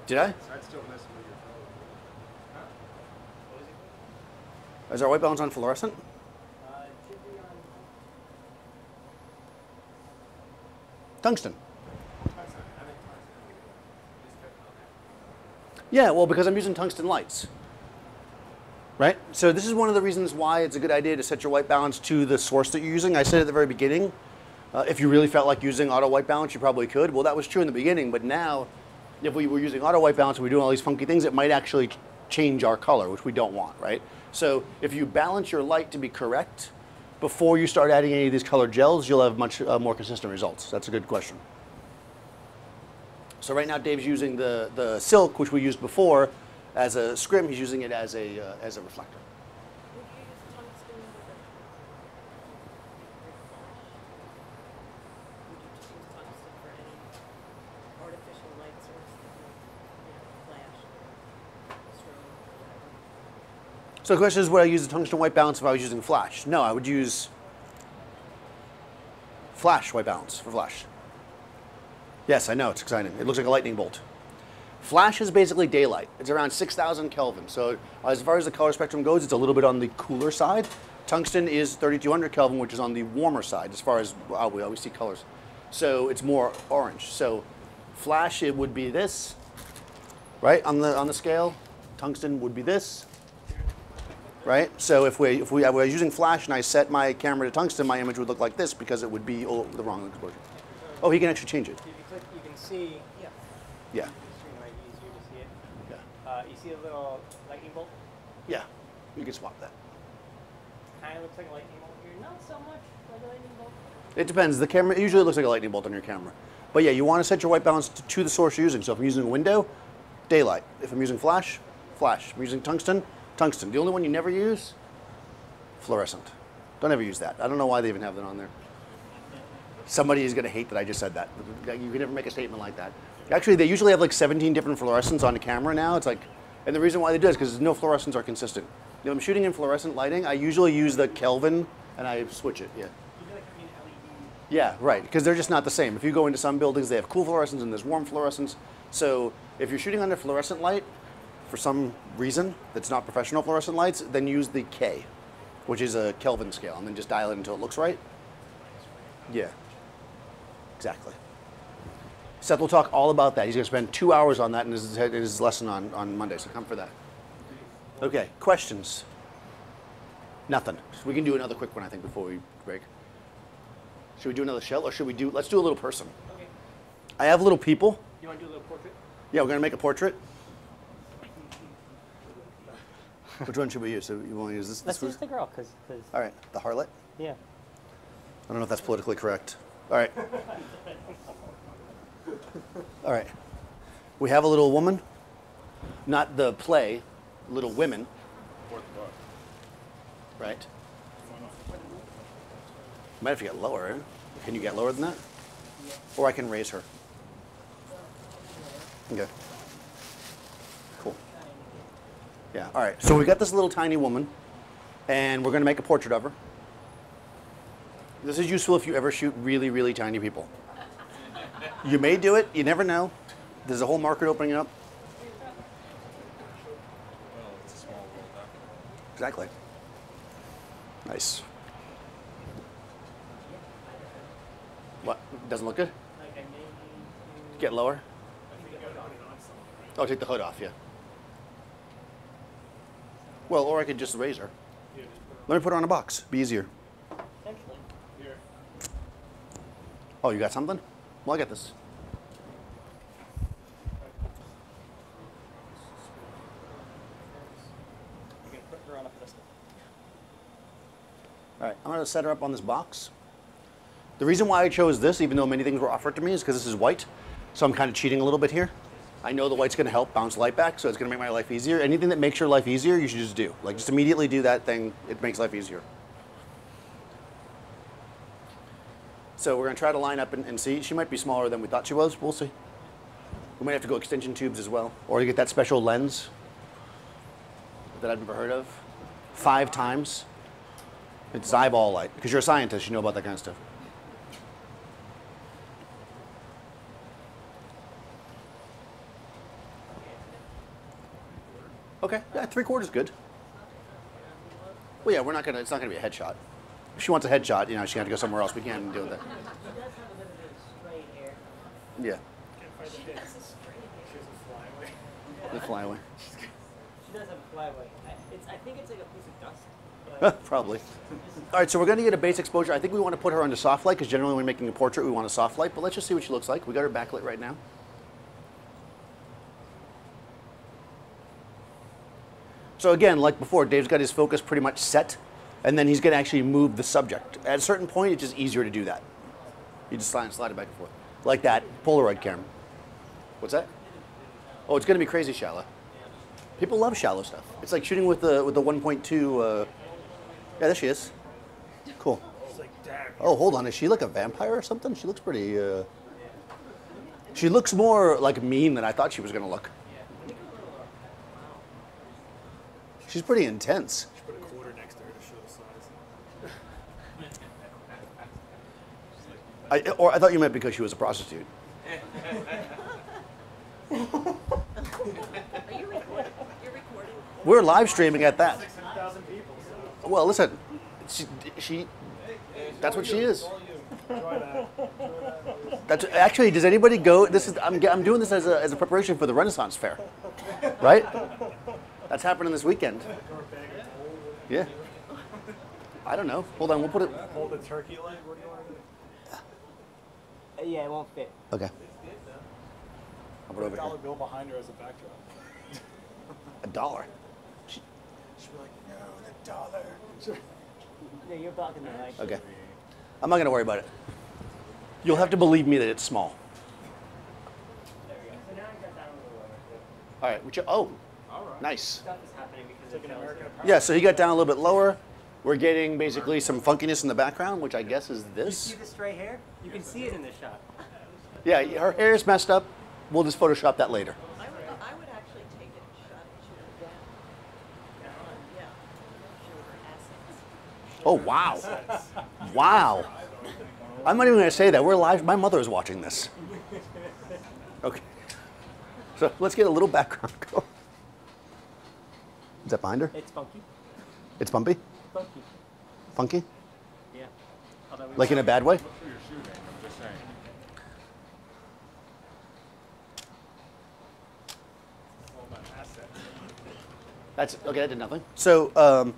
Did I? Is our white balance on fluorescent? Tungsten. Yeah, well, because I'm using tungsten lights. Right? So this is one of the reasons why it's a good idea to set your white balance to the source that you're using. I said at the very beginning, if you really felt like using auto white balance, you probably could. Well, that was true in the beginning, but now, if we were using auto white balance and we're doing all these funky things, it might actually change our color, which we don't want, right? So if you balance your light to be correct before you start adding any of these colored gels, you'll have much more consistent results. That's a good question. So right now Dave's using the silk, which we used before, as a scrim. He's using it as a reflector. Would you use tungsten with it? Would you just use tungsten for any artificial light source that would, flash, strobe, whatever? So the question is, would I use the tungsten white balance if I was using flash? No, I would use flash white balance for flash. Yes, I know, it's exciting. It looks like a lightning bolt. Flash is basically daylight. It's around 6,000 Kelvin. So as far as the color spectrum goes, it's a little bit on the cooler side. Tungsten is 3200 Kelvin, which is on the warmer side as far as we always see colors. So it's more orange. So flash, it would be this, right, on the scale. Tungsten would be this, right? So if I was using flash and I set my camera to tungsten, my image would look like this because it would be the wrong exposure. Oh, he can actually change it. If you click, you can see. Yeah. Yeah. The screen might be easier to see it. Yeah. You see a little lightning bolt? Yeah. You can swap that. Kind of looks like a lightning bolt here. Not so much like a lightning bolt. It depends. The camera, it usually looks like a lightning bolt on your camera. But yeah, you want to set your white balance to the source you're using. So if I'm using a window, daylight. If I'm using flash, flash. If I'm using tungsten, tungsten. The only one you never use, fluorescent. Don't ever use that. I don't know why they even have that on there. Somebody is going to hate that I just said that. You can never make a statement like that. Actually, they usually have like 17 different fluorescents on the camera now. It's like, and the reason why they do is because no fluorescents are consistent. If I'm shooting in fluorescent lighting, I usually use the Kelvin and I switch it. Yeah. You do like green LED. Yeah, right, because they're just not the same. If you go into some buildings, they have cool fluorescents and there's warm fluorescents. So if you're shooting under fluorescent light, for some reason that's not professional fluorescent lights, then use the K, which is a Kelvin scale, and then just dial it until it looks right. Yeah, exactly. Seth will talk all about that. He's going to spend 2 hours on that in his lesson on Monday, so come for that. Okay, questions? Nothing. We can do another quick one, I think, before we break. Should we do another shell, or should we do, let's do a little person. Okay. I have little people. You want to do a little portrait? Yeah, we're going to make a portrait. Which one should we use? So you want to use this? Let's use the girl, because. All right, the harlot. Yeah. I don't know if that's politically correct. All right. All right. We have a little woman, not the play, Little Women. Right. Might have to get lower. Eh? Can you get lower than that? Or I can raise her. Okay. Cool. Yeah, all right. So we got this little tiny woman, and we're going to make a portrait of her. This is useful if you ever shoot really, really tiny people. You may do it. You never know. There's a whole market opening up. Well, it's a small world after. Exactly. Nice. What? Doesn't look good? Get lower? Oh, take the hood off, yeah. Well, or I could just raise her. Let me put her on a box. Be easier. Essentially. Here. Oh, you got something? Well, I got this. You can put her on a pedestal. All right, I'm going to set her up on this box. The reason why I chose this, even though many things were offered to me, is because this is white. So I'm kind of cheating a little bit here. I know the white's going to help bounce light back, so it's going to make my life easier. Anything that makes your life easier, you should just do. Like, just immediately do that thing. It makes life easier. So we're going to try to line up and see. She might be smaller than we thought she was. We'll see. We might have to go extension tubes as well. Or you get that special lens that I've never heard of. 5 times. It's eyeball light. Because you're a scientist, you know about that kind of stuff. Okay, yeah, 3/4 is good. Well, yeah, it's not gonna be a headshot. If she wants a headshot, you know, she's gonna have to go somewhere else. We can't deal with that. She does have a little bit of straight hair. Yeah, She has a straight hair. the flyaway. She does have a flyway. I think it's like a piece of dust. But Probably. All right, so we're gonna get a base exposure. I think we want to put her under soft light because generally when making a portrait, we want a soft light. But let's just see what she looks like. We got her backlit right now. So again, like before, Dave's got his focus pretty much set, and then he's going to actually move the subject. At a certain point, it's just easier to do that. You just slide it back and forth. Like that Polaroid camera. What's that? Oh, it's going to be crazy shallow. People love shallow stuff. It's like shooting with the 1.2. Yeah, there she is. Cool. Oh, hold on. Is she like a vampire or something? She looks pretty... She looks more like mean than I thought she was going to look. She's pretty intense. Put a quarter next to her to show the size. I thought you meant because she was a prostitute. Are you recording? You're recording? We're live streaming at that. 600,000 people. So. Well, listen, she that's what she is. Enjoy that. That's actually. Does anybody go? This is. I'm doing this as a preparation for the Renaissance Fair, right? That's happening this weekend. Yeah. I don't know. Hold on. We'll put it. Hold the turkey leg. What do you want to do? Yeah, it won't fit. Okay. I'll put it over $1 here. bill behind her as a backdrop. $1. She'll be like, no, the dollar. Yeah, you're blocking the light. Okay. I'm not gonna worry about it. You'll have to believe me that it's small. There we go. So now I got that a little lower too. All right. Oh, All right. nice. Stuff is happening because Like it an tells American you. Apparel. Yeah. So he got down a little bit lower. We're getting basically some funkiness in the background, which I guess is You this. see the stray hair? You can see it in the shot. Yeah. Her hair is messed up. We'll just Photoshop that later. I would actually take it and shot it down. Yeah. Show her assets. Oh wow. Wow. I'm not even gonna say that. We're live. My mother is watching this. Okay. So let's get a little background going. Is that behind her? It's funky. It's bumpy? Funky. Funky? Yeah. Although we Like in a bad way? Look who you're shooting, I'm just saying. It's all about assets. That's okay. That did nothing. So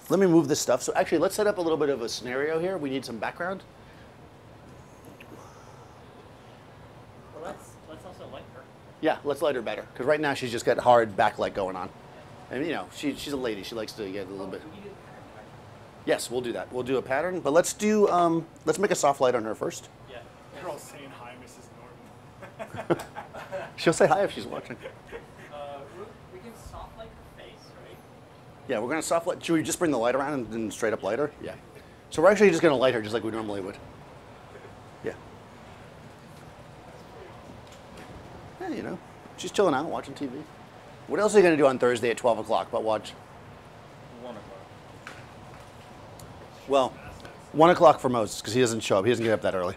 let me move this stuff. So actually, let's set up a little bit of a scenario here. We need some background. Well, let's also light her. Yeah, let's light her better because right now she's just got hard backlight going on, and you know she's a lady. She likes to get a little bit. Yes, we'll do that. We'll do a pattern, but let's do let's make a soft light on her first. Yeah. You're all saying hi, Mrs. Norton. She'll say hi if she's watching. We can soft light her face, right? Yeah, we're gonna soft light. Should we just bring the light around and then straight up light her? Yeah. So we're actually just gonna light her just like we normally would. Yeah. Yeah, you know, she's chilling out, watching TV. What else are you gonna do on Thursday at 12 o'clock but watch? 1 o'clock. Well, 1 o'clock for Moses because he doesn't show up. He doesn't get up that early.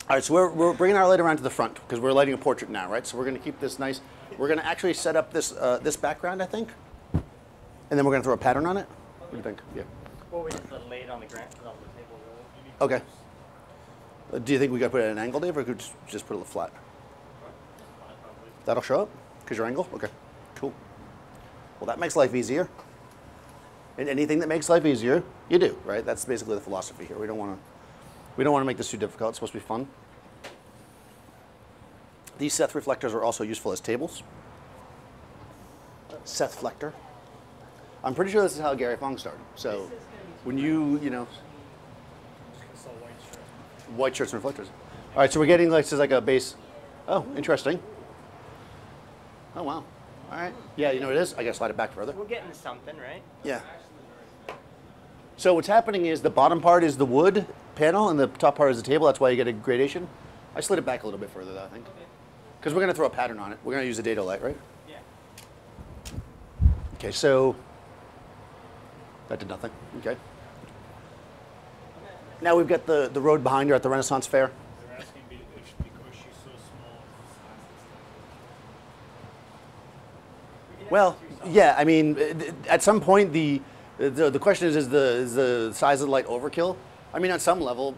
All right, so we're bringing our light around to the front because we're lighting a portrait now, right? So we're gonna keep this nice. We're gonna actually set up this this background, I think, and then we're gonna throw a pattern on it. What do you think? Yeah. Well, we just lay it on the ground on the table, really. Okay. Do you think we got to put it at an angle, Dave, or could we just put it flat? That'll show up because your angle. Okay. Cool. Well, that makes life easier. And anything that makes life easier, you do, right? That's basically the philosophy here. We don't want to make this too difficult. It's supposed to be fun. These Seth reflectors are also useful as tables. Seth Flector. I'm pretty sure this is how Gary Fong started. So when you know, It's all white shirt. white shirts and reflectors. All right, so we're getting like, this is like a base. Oh, interesting. Oh, wow. All right. Yeah, you know what it is? I got to slide it back further. We're getting something, right? Yeah. So what's happening is the bottom part is the wood panel and the top part is the table. That's why you get a gradation. I slid it back a little bit further, though, I think. Because we're going to throw a pattern on it. We're going to use the dado light, right? Yeah. Okay, so that did nothing. Okay. Now we've got the road behind her at the Renaissance Fair. They're asking me if because she's so small, Well, yeah, I mean, at some point the question is the size of the light overkill? I mean, on some level,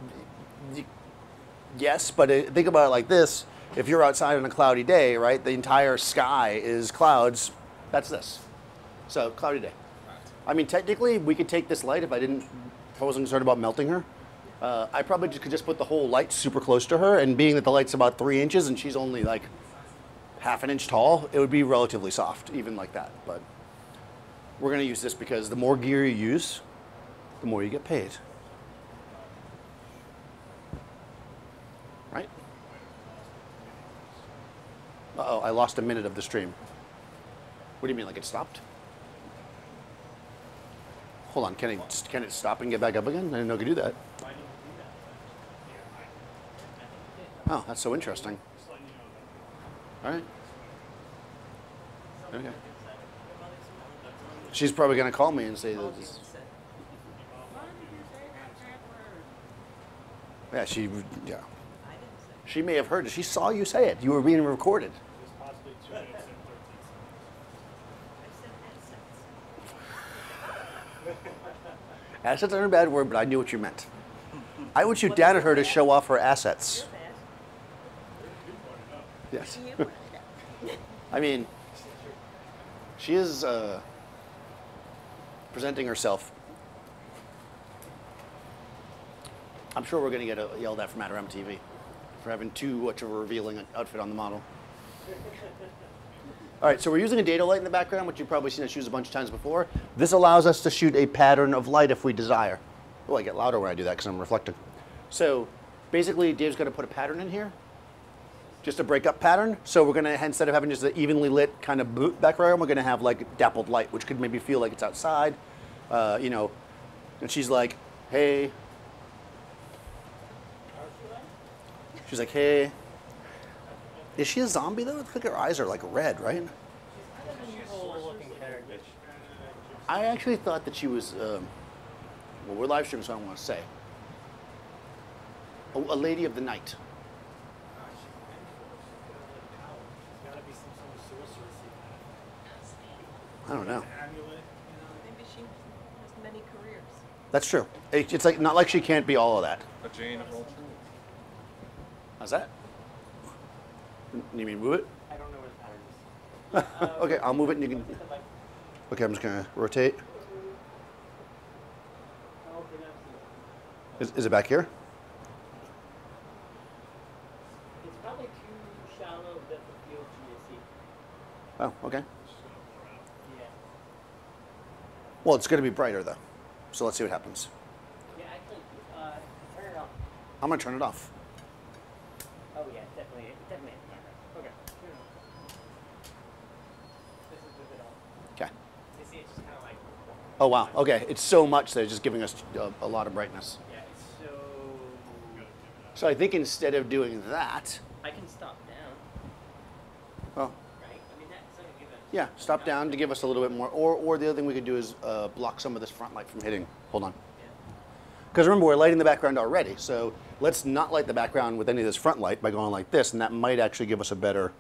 yes, but think about it like this. If you're outside on a cloudy day, right, the entire sky is clouds, that's this. So, cloudy day. I mean, technically, we could take this light if I wasn't concerned about melting her. I probably could just put the whole light super close to her, and being that the light's about 3 inches and she's only like half an inch tall, it would be relatively soft, even like that. But we're going to use this because the more gear you use, the more you get paid. Right? Uh-oh, I lost a minute of the stream. What do you mean, like it stopped? Hold on, can it stop and get back up again? I didn't know it could do that. Oh, that's so interesting. All right. Okay. She's probably going to call me and say that this. Yeah, yeah. She may have heard it. She saw you say it. You were being recorded. it's possibly 2 minutes and 13 seconds. Assets aren't a bad word, but I knew what you meant. I would shoot down at her to show off her assets. You're Yes. fast. You brought it up. I mean, she is presenting herself. I'm sure we're going to get yelled at from Adorama TV for having too much of a revealing outfit on the model. All right, so we're using a data light in the background, which you've probably seen us use a bunch of times before. This allows us to shoot a pattern of light if we desire. Oh, I get louder when I do that because I'm reflecting. So basically, Dave's going to put a pattern in here, just a breakup pattern. So we're going to, instead of having just an evenly lit kind of background, we're going to have like dappled light, which could maybe feel like it's outside, you know. And she's like, hey. She's like, hey. Is she a zombie though? It's like her eyes are like red, right? I actually thought that she was, well, we're live streaming, so I don't want to say. A lady of the night. I don't know. Maybe she has many careers. That's true. It's like not like she can't be all of that. A Jane of all true. How's that? You mean move it? I don't know what the pattern is. Okay, I'll move it and you can. Okay, I'm just gonna rotate. Is it back here? It's probably too shallow depth of field for you to see. Oh, okay. Yeah. Well, it's gonna be brighter though, so let's see what happens. Yeah, actually, turn it off. I'm gonna turn it off. Oh yeah, definitely a camera. Okay. Turn it off. This is the bit off. Okay. You see, it's just kind of like. Oh wow. Okay, it's so much that it's just giving us a lot of brightness. Yeah, it's so. So I think instead of doing that, I can stop down, oh right? I mean, that's gonna give us. yeah, stop down to give us a little bit more. Or the other thing we could do is block some of this front light from hitting. Hold on. Because remember, we're lighting the background already, so let's not light the background with any of this front light by going like this, and that might actually give us a better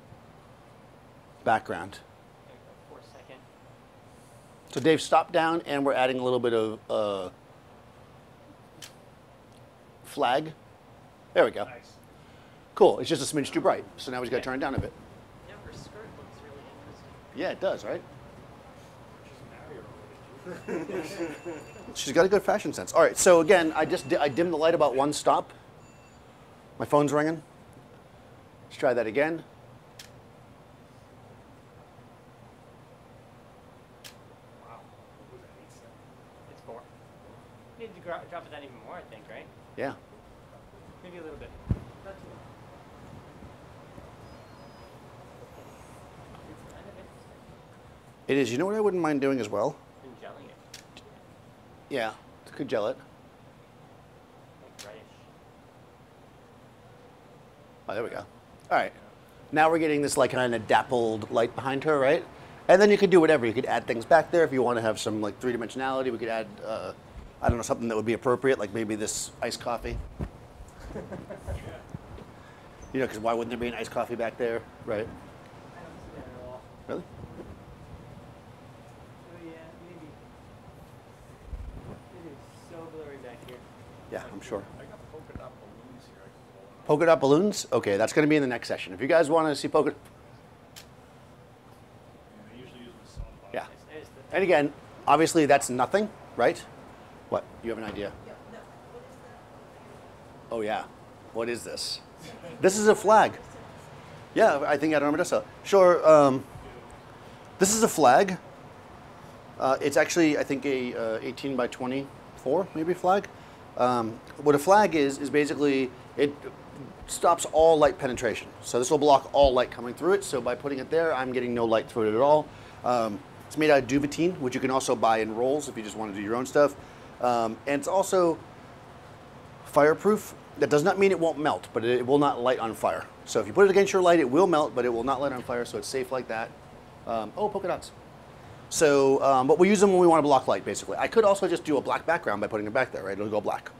background. There we go, 4 seconds. So Dave, stop down, and we're adding a little bit of flag. There we go. Nice. Cool. It's just a smidge too bright, so now we just got to turn it down a bit. Now her skirt looks really interesting. Yeah, it does, right? She's married already. She's got a good fashion sense. All right, so again, I dimmed the light about one stop. My phone's ringing. Let's try that again. Wow. What was that, 8 seconds? It's 4. You need to drop it down even more, I think, right? Yeah. Maybe a little bit. Not too much. It's kind of interesting. It is. You know what I wouldn't mind doing as well? And gelling it. Yeah, could gel it. Like reddish. Oh, there we go. All right. Now we're getting this like kind of dappled light behind her, right? And then you could do whatever. You could add things back there if you want to have some like three-dimensionality. We could add, I don't know, something that would be appropriate, like maybe this iced coffee. You know, because why wouldn't there be an iced coffee back there, right? I don't see that at all. Really? Oh yeah, maybe. It is so blurry back here. Yeah, I'm sure. I got polka dot balloons here. I can pull them out. Polka dot balloons? Okay, that's going to be in the next session. If you guys want to see polka, I usually use my saw box. yeah. There's the And again, obviously that's nothing, right? What? You have an idea? Yeah, no, what is that? Oh yeah. What is this? This is a flag. Yeah, I think Adorama does so. Sure. This is a flag. It's actually, I think, a 18 by 24 maybe flag. What a flag is basically it stops all light penetration. So this will block all light coming through it. So by putting it there, I'm getting no light through it at all. It's made out of duvetine, which you can also buy in rolls if you just want to do your own stuff. And it's also fireproof. That does not mean it won't melt, but it will not light on fire. So if you put it against your light, it will melt, but it will not light on fire, so it's safe like that. Oh, polka dots. So, but we use them when we want to block light, basically. I could also just do a black background by putting it back there, right? It'll go black.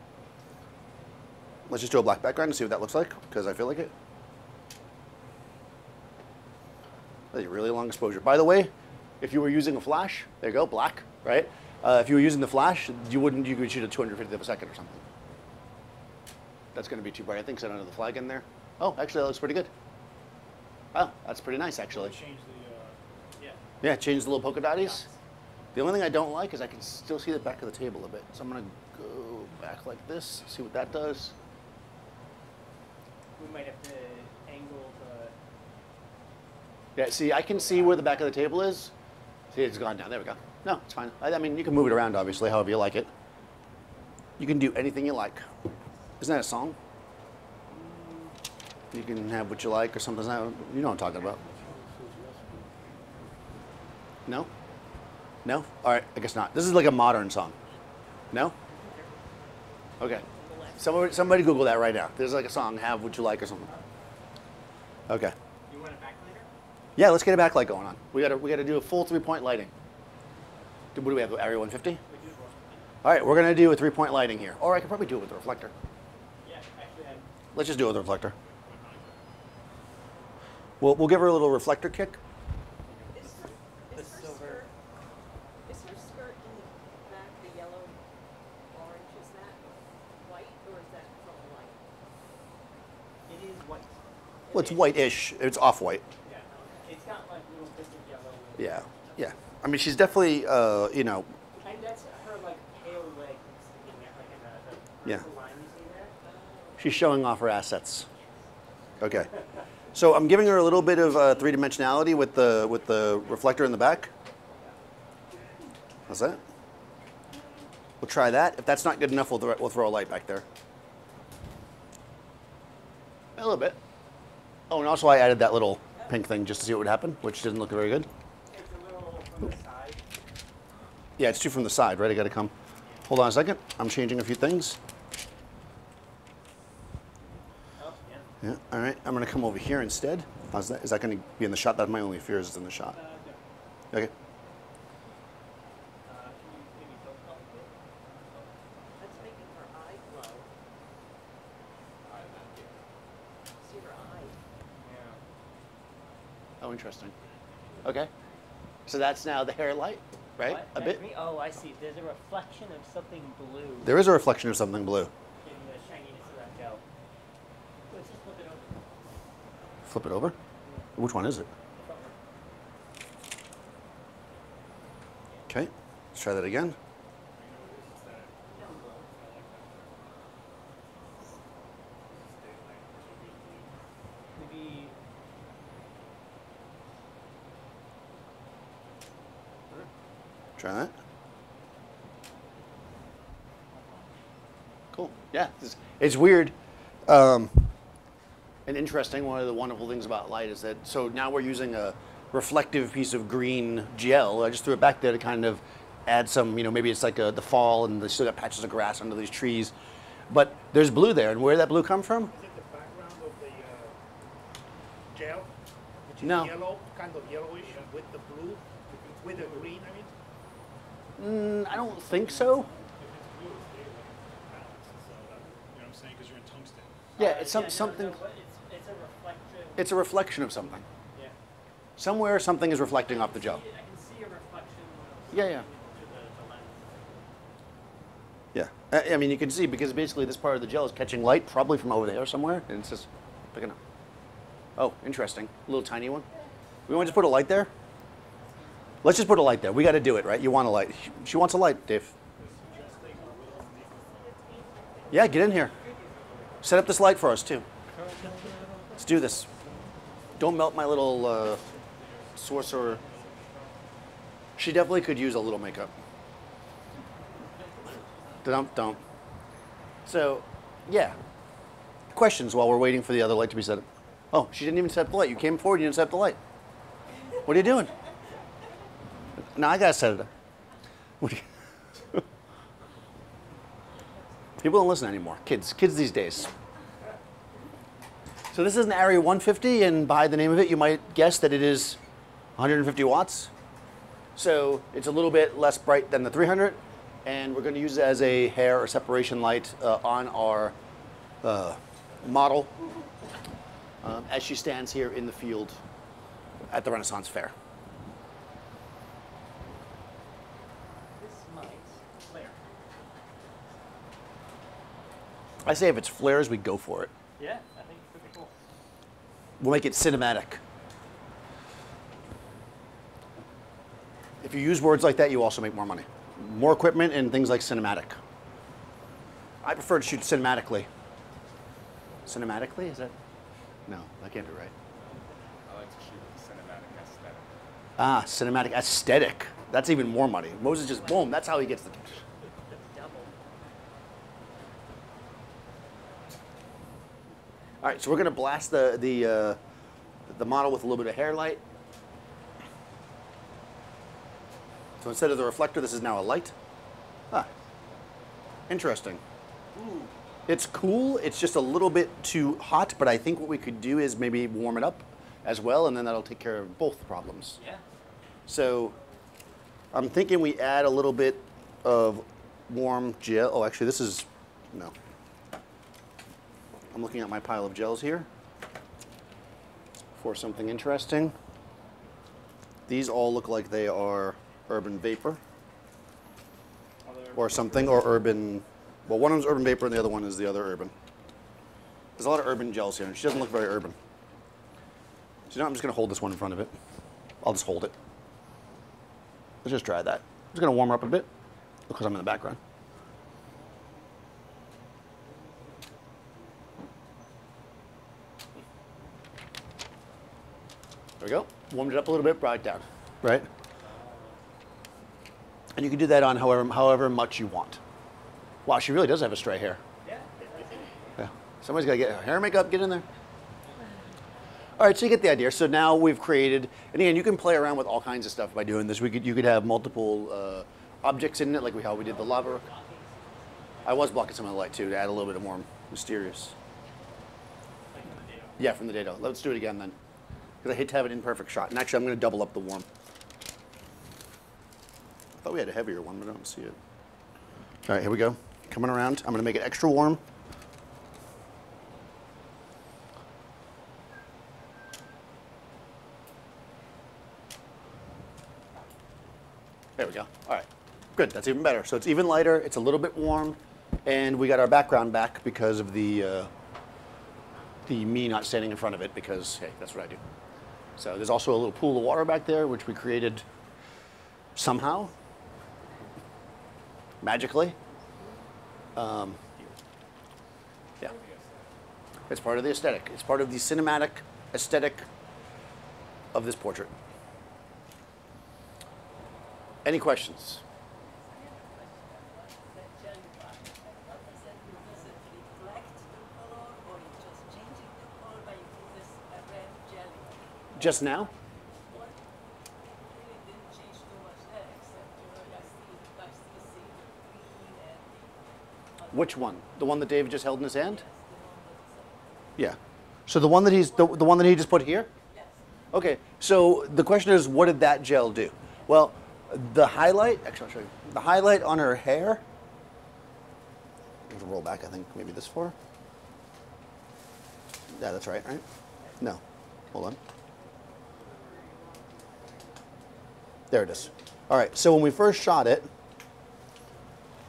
Let's just do a black background and see what that looks like, because I feel like it. That's a really long exposure. By the way, if you were using a flash, there you go, black, right? If you were using the flash, you wouldn't. You could shoot at 250th of a second or something. That's going to be too bright. I think set under the flag in there. Oh, actually, that looks pretty good. Oh, that's pretty nice, actually. Change the, Yeah, change the little polka dotties. The only thing I don't like is I can still see the back of the table a bit. So I'm going to go back like this, see what that does. We might have to angle Yeah, see, I can see where the back of the table is. See, it's gone down. There we go. No, it's fine. I mean, you can move it around, obviously, however you like it. You can do anything you like. Isn't that a song? You can have what you like or something. You know what I'm talking about. No? No? All right, I guess not. This is like a modern song. No? Okay. Somebody Google that right now. There's like a song, have what you like or something. Okay. You want a backlighter? Yeah, let's get a backlight going on. We gotta do a full 3-point lighting. What do we have? Area 150? We do 150. All right, we're gonna do a 3-point lighting here. Or I could probably do it with the reflector. Yeah, actually, Let's just do it with the reflector. We'll give her a little reflector kick. Is The her silver. skirt, is her skirt in the back, the yellow, orange, is that white or is that from light? it is white. Well, it's white-ish. It's off-white. Yeah, it's got like little bits of yellow. Yeah, yeah. I mean, she's definitely, you know, And that's her like pale legs sticking out, like in the Yeah. vertical line you see there. she's showing off her assets. Okay. So I'm giving her a little bit of three-dimensionality with the reflector in the back. How's that? We'll try that. If that's not good enough, we'll throw a light back there. A little bit. Oh, and also I added that little pink thing just to see what would happen, which didn't look very good. It's a little from the side. Yeah, it's too from the side, right? I gotta come. Hold on a second. I'm changing a few things. Oh, yeah. Yeah, all right. I'm gonna come over here instead. How's that? Is that gonna be in the shot? That's my only fear is it's in the shot. No. Okay. Can you maybe tilt up a bit? That's making her eye glow. See her eye. Yeah. Oh, interesting. Okay. So that's now the hair light, right? What? A That's bit. me? Oh, I see. There's a reflection of something blue There is a reflection of something blue. in the shininess of that gel. Let's just flip it over. Flip it over. Which one is it? The front one. Okay. Let's try that again. Maybe. Try that. Cool. Yeah. It's weird. And interesting. One of the wonderful things about light is that so now we're using a reflective piece of green gel. I just threw it back there to kind of add some, you know, maybe it's like the fall and they still got patches of grass under these trees. But there's blue there. And where did that blue come from? Is it the background of the gel? Which is No. yellow, kind of yellowish with the blue, with the green, I mean? I don't think so. you know what I'm saying? Because you're in tungsten. Yeah, it's no, something. no, but it's a reflection. It's a reflection of something. Yeah. Somewhere something is reflecting off the gel. I can see a reflection. Yeah, yeah. To the lens. Yeah. I mean, you can see because basically this part of the gel is catching light probably from over there somewhere, and it's just picking up. Oh, interesting. A little tiny one. We want to just put a light there? Let's just put a light there. We got to do it, right? You want a light. She wants a light, Dave. Yeah, get in here. Set up this light for us, too. Let's do this. Don't melt my little sorcerer. She definitely could use a little makeup. Don't. So, yeah. Questions while we're waiting for the other light to be set up. Oh, she didn't even set up the light. You came forward, you didn't set up the light. What are you doing? No, I gotta set it up. What are you- People don't listen anymore. Kids these days. So this is an Area 150, and by the name of it, you might guess that it is 150 watts. So it's a little bit less bright than the 300, and we're going to use it as a hair or separation light on our model as she stands here in the field at the Renaissance Fair. This mic I say if it's flares, we go for it. Yeah, I think it's pretty cool. We'll make it cinematic. If you use words like that, you also make more money. More equipment and things like cinematic. I prefer to shoot cinematically. Cinematically, is that? No, I can't do it right. I like to shoot cinematic aesthetic. Ah, cinematic aesthetic. That's even more money. Moses just, boom, that's how he gets the... Double. All right, so we're gonna blast the model with a little bit of hair light. So instead of the reflector, this is now a light. Ah, interesting. Ooh. It's cool. It's just a little bit too hot, but I think what we could do is maybe warm it up as well, and then that'll take care of both problems. Yeah. So I'm thinking we add a little bit of warm gel. Oh, actually, this is, no. I'm looking at my pile of gels here for something interesting. These all look like they are Urban Vapor or something, or Urban, well, one of them's Urban Vapor and the other one is the other Urban. There's a lot of Urban gels here, and she doesn't look very urban. So now I'm just gonna hold this one in front of it. I'll just hold it. Let's just try that. I'm just gonna warm her up a bit because I'm in the background. There we go. Warmed it up a little bit, brought it down, right? And you can do that on however much you want. Wow, she really does have a stray hair. Yeah. Yeah. Somebody's got to get hair makeup, get in there. All right, so you get the idea. So now we've created, and again, you can play around with all kinds of stuff by doing this. You could have multiple objects in it, like how we did the lava. I was blocking some of the light too to add a little bit of more mysterious. Like from the data. Yeah, from the data. Let's do it again then, because I hate to have an imperfect shot. And actually, I'm going to double up the warm. I thought we had a heavier one, but I don't see it. All right, here we go. Coming around. I'm going to make it extra warm. There we go. All right. Good. That's even better. So it's even lighter. It's a little bit warm. And we got our background back because of the me not standing in front of it because, hey, that's what I do. So there's also a little pool of water back there, which we created somehow, magically. Yeah. It's part of the aesthetic. It's part of the cinematic aesthetic of this portrait. Any questions? That jelly bar, what does that do? Does it reflect the color or it's just changing the color by using this red jelly? Just now? What? It really didn't change too much there, except I still see the green and the Which one? The one that David just held in his hand? yes, the one that's Yeah. So the one that the one that he just put here? yes. Okay. So the question is, what did that gel do? Well, the highlight, actually I'll show you. The highlight on her hair, there's a roll back, I think, maybe this far. Yeah, that's right? No, hold on. There it is. All right, so when we first shot it,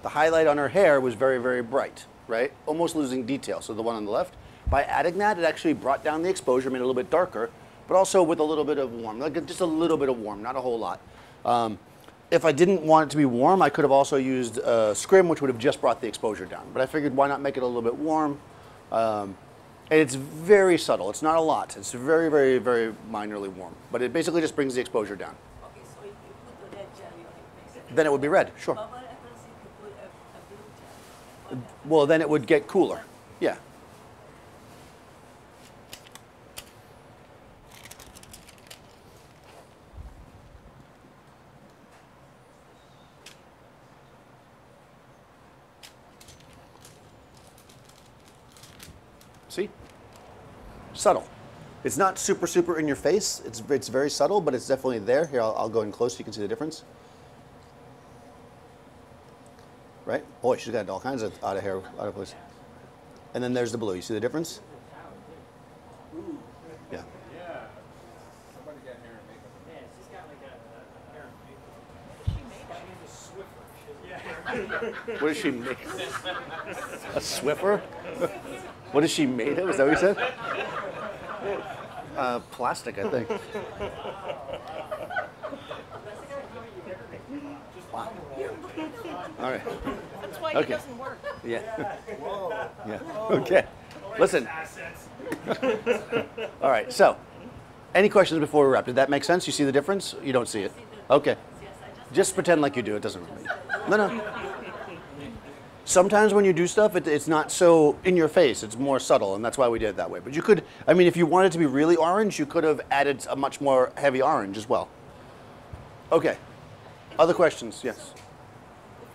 the highlight on her hair was very, very bright, right? Almost losing detail, so the one on the left. By adding that, it actually brought down the exposure, made it a little bit darker, but also with a little bit of warm, like just a little bit of warm, not a whole lot. If I didn't want it to be warm, I could have also used scrim, which would have just brought the exposure down. But I figured why not make it a little bit warm? And it's very subtle. It's not a lot. It's very, very, very minorly warm. But it basically just brings the exposure down. Okay, so if you put the red jelly on it, makes it Then it would be red, sure. But what happens if you put a blue jelly? What happens? Well, then it would get cooler. Yeah. See? Subtle. It's not super, super in your face. It's very subtle, but it's definitely there. Here, I'll go in close so you can see the difference. Right? Boy, she's got all kinds of out of place. And then there's the blue. You see the difference? Ooh. Yeah. Yeah. Somebody got hair and makeup. Yeah, she's got like a hair and makeup. She made that. Her name is Swiffer. She has hair. What is she made? A Swiffer? What is she made of? Is that what you said? Plastic, I think. Wow. All right. That's why Okay. it doesn't work. Yeah. Yeah. Okay. Listen. All right. So, any questions before we wrap? Did that make sense? You see the difference? You don't see it. Okay. Just pretend like you do. It doesn't really. No. Sometimes when you do stuff, it's not so in your face. It's more subtle, and that's why we did it that way. But you could, I mean, if you wanted to be really orange, you could have added a much more heavy orange as well. Okay. Other questions? Yes. If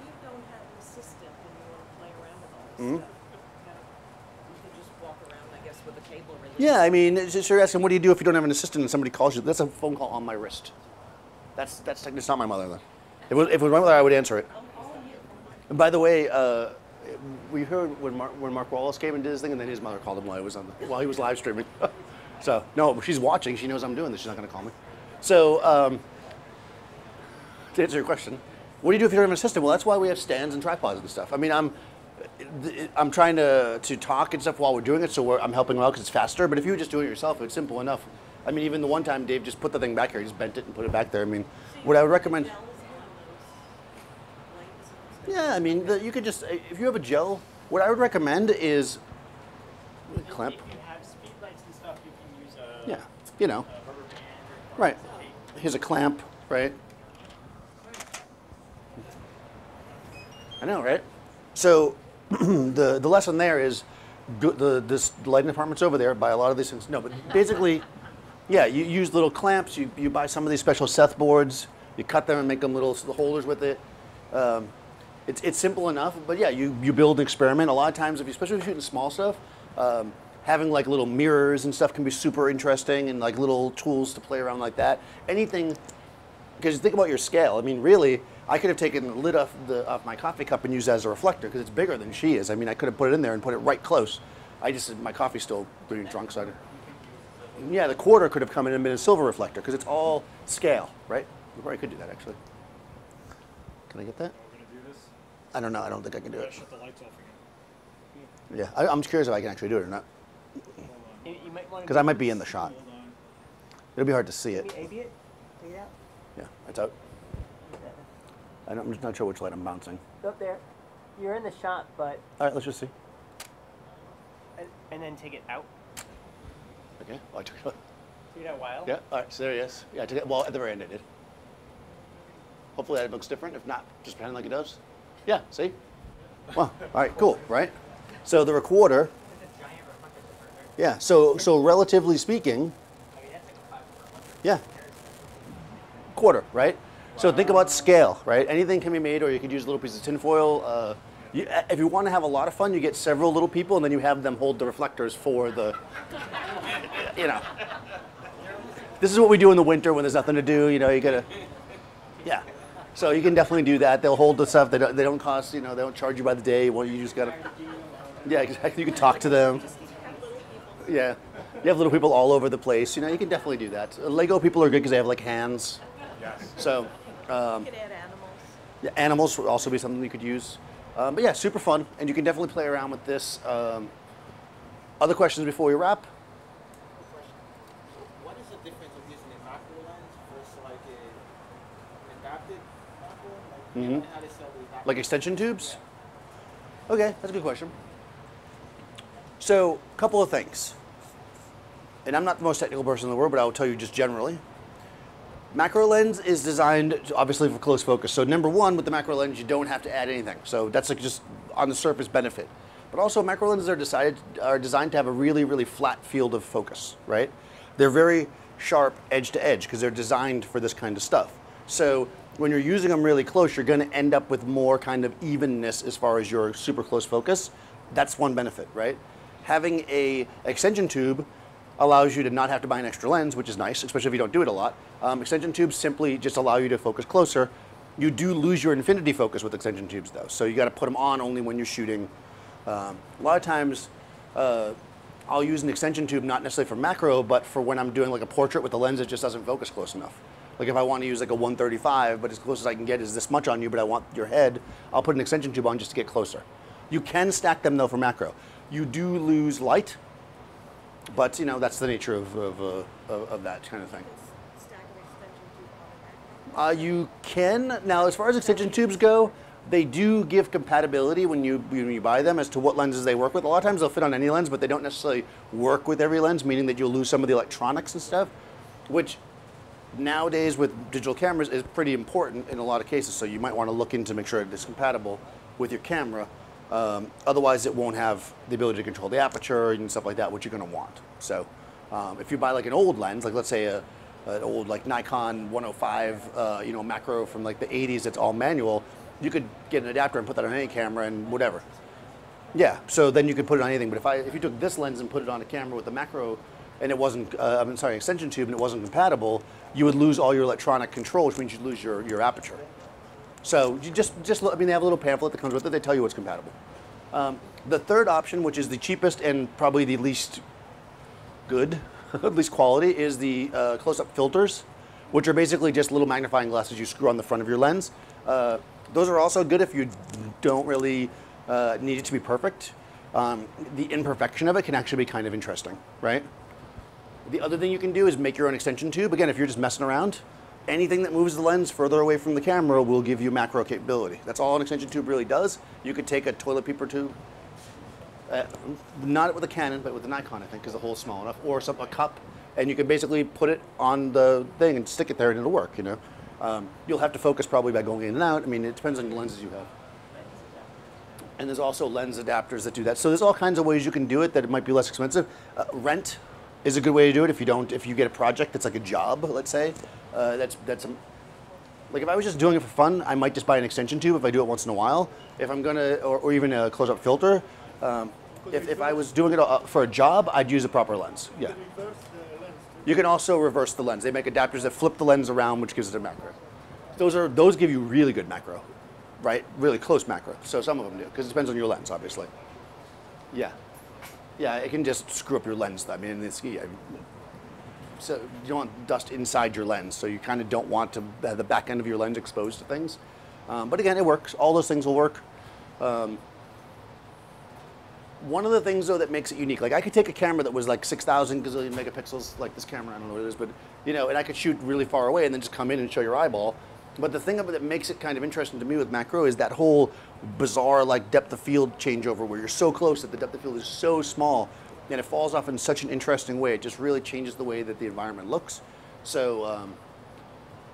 you don't have an assistant and you want to play around with all this stuff, you can just walk around, I guess, with a cable release. Yeah, I mean, it's just you're asking, what do you do if you don't have an assistant and somebody calls you? That's a phone call on my wrist. That's it's not my mother then. If it was my mother, I would answer it. And by the way, we heard when Mark Wallace came and did his thing, and then his mother called him while he was live streaming. So no, she's watching. She knows I'm doing this. She's not going to call me. So to answer your question, what do you do if you don't have an assistant? Well, that's why we have stands and tripods and stuff. I mean, I'm trying to talk and stuff while we're doing it, so I'm helping out because it's faster. But if you were just doing it yourself, it's simple enough. I mean, even the one time Dave just put the thing back here, he just bent it and put it back there. I mean, what I would recommend. Yeah, I mean, you could just, if you have a gel, what I would recommend is clamp. If you have speed lights and stuff, you can use a Yeah, you know, rubber band or right. tape. Here's a clamp, right? I know, right? So the lesson there is this lighting department's over there. Buy a lot of these things. No, but basically, yeah, you use little clamps. You buy some of these special Seth boards. You cut them and make them little holders with it. It's simple enough, but yeah, you build an experiment. A lot of times, especially if you're shooting small stuff, having like little mirrors and stuff can be super interesting, and like little tools to play around like that. Anything, because think about your scale. I mean, really, I could have taken the lid off my coffee cup and used it as a reflector because it's bigger than she is. I mean, I could have put it in there and put it right close. My coffee's still pretty drunk, so yeah, the quarter could have come in and been a silver reflector because it's all scale, right? We probably could do that actually. Can I get that? I don't know. I don't think I can do it. Shut the lights off again. Yeah, I'm curious if I can actually do it or not. You might want to. Because I might be in the shot. It'll be hard to see it. Maybe it? Take it out? Yeah, it's out. I'm just not sure which light I'm bouncing. Up there. You're in the shot, but All right, let's just see. and then take it out. Okay. Oh, I took it out. Take it out while. Yeah. All right. So there he is. Yeah. I took it. Well, at the very end, I did. Hopefully that looks different. If not, just pretend like it does. Yeah. See? Well. All right. Cool. Right. So the recorder. Yeah. So relatively speaking. Yeah. Quarter. Right. So think about scale. Right. Anything can be made, or you could use a little piece of tinfoil. If you want to have a lot of fun, you get several little people, and then you have them hold the reflectors for the. You know. This is what we do in the winter when there's nothing to do. You know, you gotta. Yeah. So you can definitely do that. They'll hold the stuff. They don't cost. You know, they don't charge you by the day. Well, you just gotta. Yeah, exactly. You can talk to them. Yeah. You have little people all over the place. You know, you can definitely do that. Lego people are good because they have like hands. Yes. So. You could add animals. Yeah, animals would also be something you could use. But yeah, super fun, and you can definitely play around with this. Other questions before we wrap? What is the difference of using a macro lens versus like an adapted macro? Like, how they sell the adapted Like extension tubes? Okay, that's a good question. So, a couple of things. And I'm not the most technical person in the world, but I will tell you just generally. Macro lens is designed obviously for close focus. So number one, with the macro lens, you don't have to add anything. So that's like just on the surface benefit. But also macro lenses are designed to have a really, really flat field of focus, right? They're very sharp edge to edge because they're designed for this kind of stuff. So when you're using them really close, you're going to end up with more kind of evenness as far as your super close focus. That's one benefit, right? Having a extension tube allows you to not have to buy an extra lens, which is nice, especially if you don't do it a lot. Extension tubes simply just allow you to focus closer. You do lose your infinity focus with extension tubes though, so you got to put them on only when you're shooting. A lot of times I'll use an extension tube not necessarily for macro, but for when I'm doing like a portrait with the lens that just doesn't focus close enough. Like if I want to use like a 135, but as close as I can get is this much on you, but I want your head, I'll put an extension tube on just to get closer. You can stack them though for macro. You do lose light, but you know, that's the nature of that kind of thing. Stack an extension tube on the back. You can. Now, as far as extension tubes go, they do give compatibility when you buy them as to what lenses they work with. A lot of times they'll fit on any lens, but they don't necessarily work with every lens, meaning that you'll lose some of the electronics and stuff, which nowadays with digital cameras is pretty important in a lot of cases. So you might want to look into make sure it's compatible with your camera. Otherwise, it won't have the ability to control the aperture and stuff like that, which you're going to want. So if you buy like an old lens, like let's say an old like Nikon 105, you know, macro from like the 80s, that's all manual, you could get an adapter and put that on any camera and whatever. Yeah, so then you could put it on anything. But if you took this lens and put it on a camera with a macro and it wasn't, extension tube and it wasn't compatible, you would lose all your electronic control, which means you'd lose your aperture. So you just look, I mean, they have a little pamphlet that comes with it. They tell you what's compatible. The third option, which is the cheapest and probably the least good, at least quality, is the close-up filters, which are basically just little magnifying glasses you screw on the front of your lens. Those are also good if you don't really need it to be perfect. The imperfection of it can actually be kind of interesting, right? The other thing you can do is make your own extension tube. Again, if you're just messing around, anything that moves the lens further away from the camera will give you macro capability. That's all an extension tube really does. You could take a toilet paper tube, not with a Canon, but with a Nikon, I think, because the hole's small enough, or a cup, and you could basically put it on the thing and stick it there and it'll work, you know. You'll have to focus probably by going in and out. I mean, it depends on the lenses you have. And there's also lens adapters that do that. So there's all kinds of ways you can do it that it might be less expensive. Rent is a good way to do it if you get a project that's like a job, let's say. Like if I was just doing it for fun, I might just buy an extension tube if I do it once in a while. If I'm gonna, or even a close-up filter. If I was doing it for a job, I'd use a proper lens. Yeah. You can also reverse the lens. They make adapters that flip the lens around, which gives it a macro. Those give you really good macro, right? Really close macro. So some of them do, because it depends on your lens, obviously. Yeah. Yeah, it can just screw up your lens. I mean, so you don't want dust inside your lens, so you kind of don't want to have the back end of your lens exposed to things. But again, it works. All those things will work. One of the things though that makes it unique, like I could take a camera that was like 6,000 gazillion megapixels, like this camera, I don't know what it is, but you know, and I could shoot really far away and then just come in and show your eyeball. But the thing of it that makes it kind of interesting to me with macro is that whole bizarre like depth of field changeover where you're so close that the depth of field is so small and it falls off in such an interesting way. It just really changes the way that the environment looks. So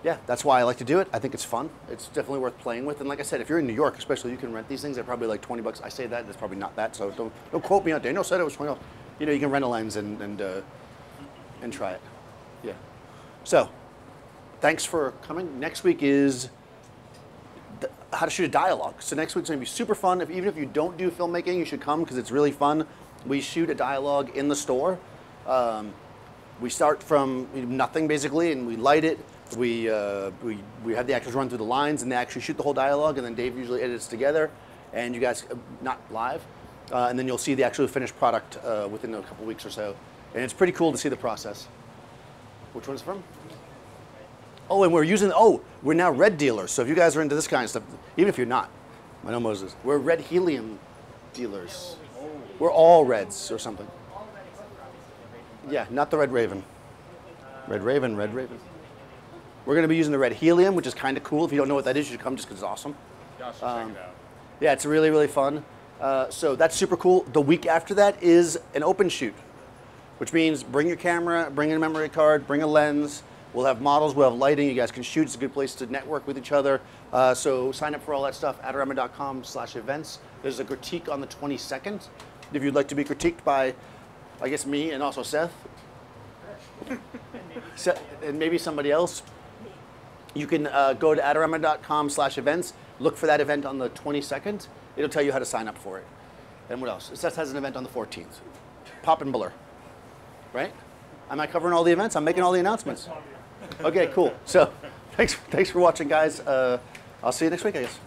yeah, that's why I like to do it. I think it's fun. It's definitely worth playing with. And like I said, if you're in New York, especially, you can rent these things. They're probably like 20 bucks. I say that, it's probably not that. So don't quote me on Daniel said it was 20 bucks. You know, you can rent a lens and try it. Yeah. So thanks for coming. Next week is how to shoot a dialogue. So next week's gonna be super fun. Even if you don't do filmmaking, you should come because it's really fun. We shoot a dialogue in the store. We start from nothing basically, and we light it. We have the actors run through the lines, and they actually shoot the whole dialogue, and then Dave usually edits together, and you guys, not live, and then you'll see the actual finished product within a couple weeks or so. And it's pretty cool to see the process. Which one's it from? Oh, and we're now red dealers. So if you guys are into this kind of stuff, even if you're not, I know Moses, we're red helium dealers. We're all reds or something. Yeah, not the Red Raven. Red Raven, Red Raven. We're going to be using the red helium, which is kind of cool. If you don't know what that is, you should come just because it's awesome. Y'all should check it out. Yeah, it's really, really fun. So that's super cool. The week after that is an open shoot, which means bring your camera, bring a memory card, bring a lens. We'll have models, we'll have lighting. You guys can shoot. It's a good place to network with each other. So sign up for all that stuff, Adorama.com/events. There's a critique on the 22nd. If you'd like to be critiqued by, I guess, me and also Seth. And maybe somebody else. You can go to Adorama.com/events, look for that event on the 22nd. It'll tell you how to sign up for it. And what else? Seth has an event on the 14th. Pop and blur. Right? Am I covering all the events? I'm making all the announcements. Okay, cool. So thanks for watching, guys. I'll see you next week, I guess.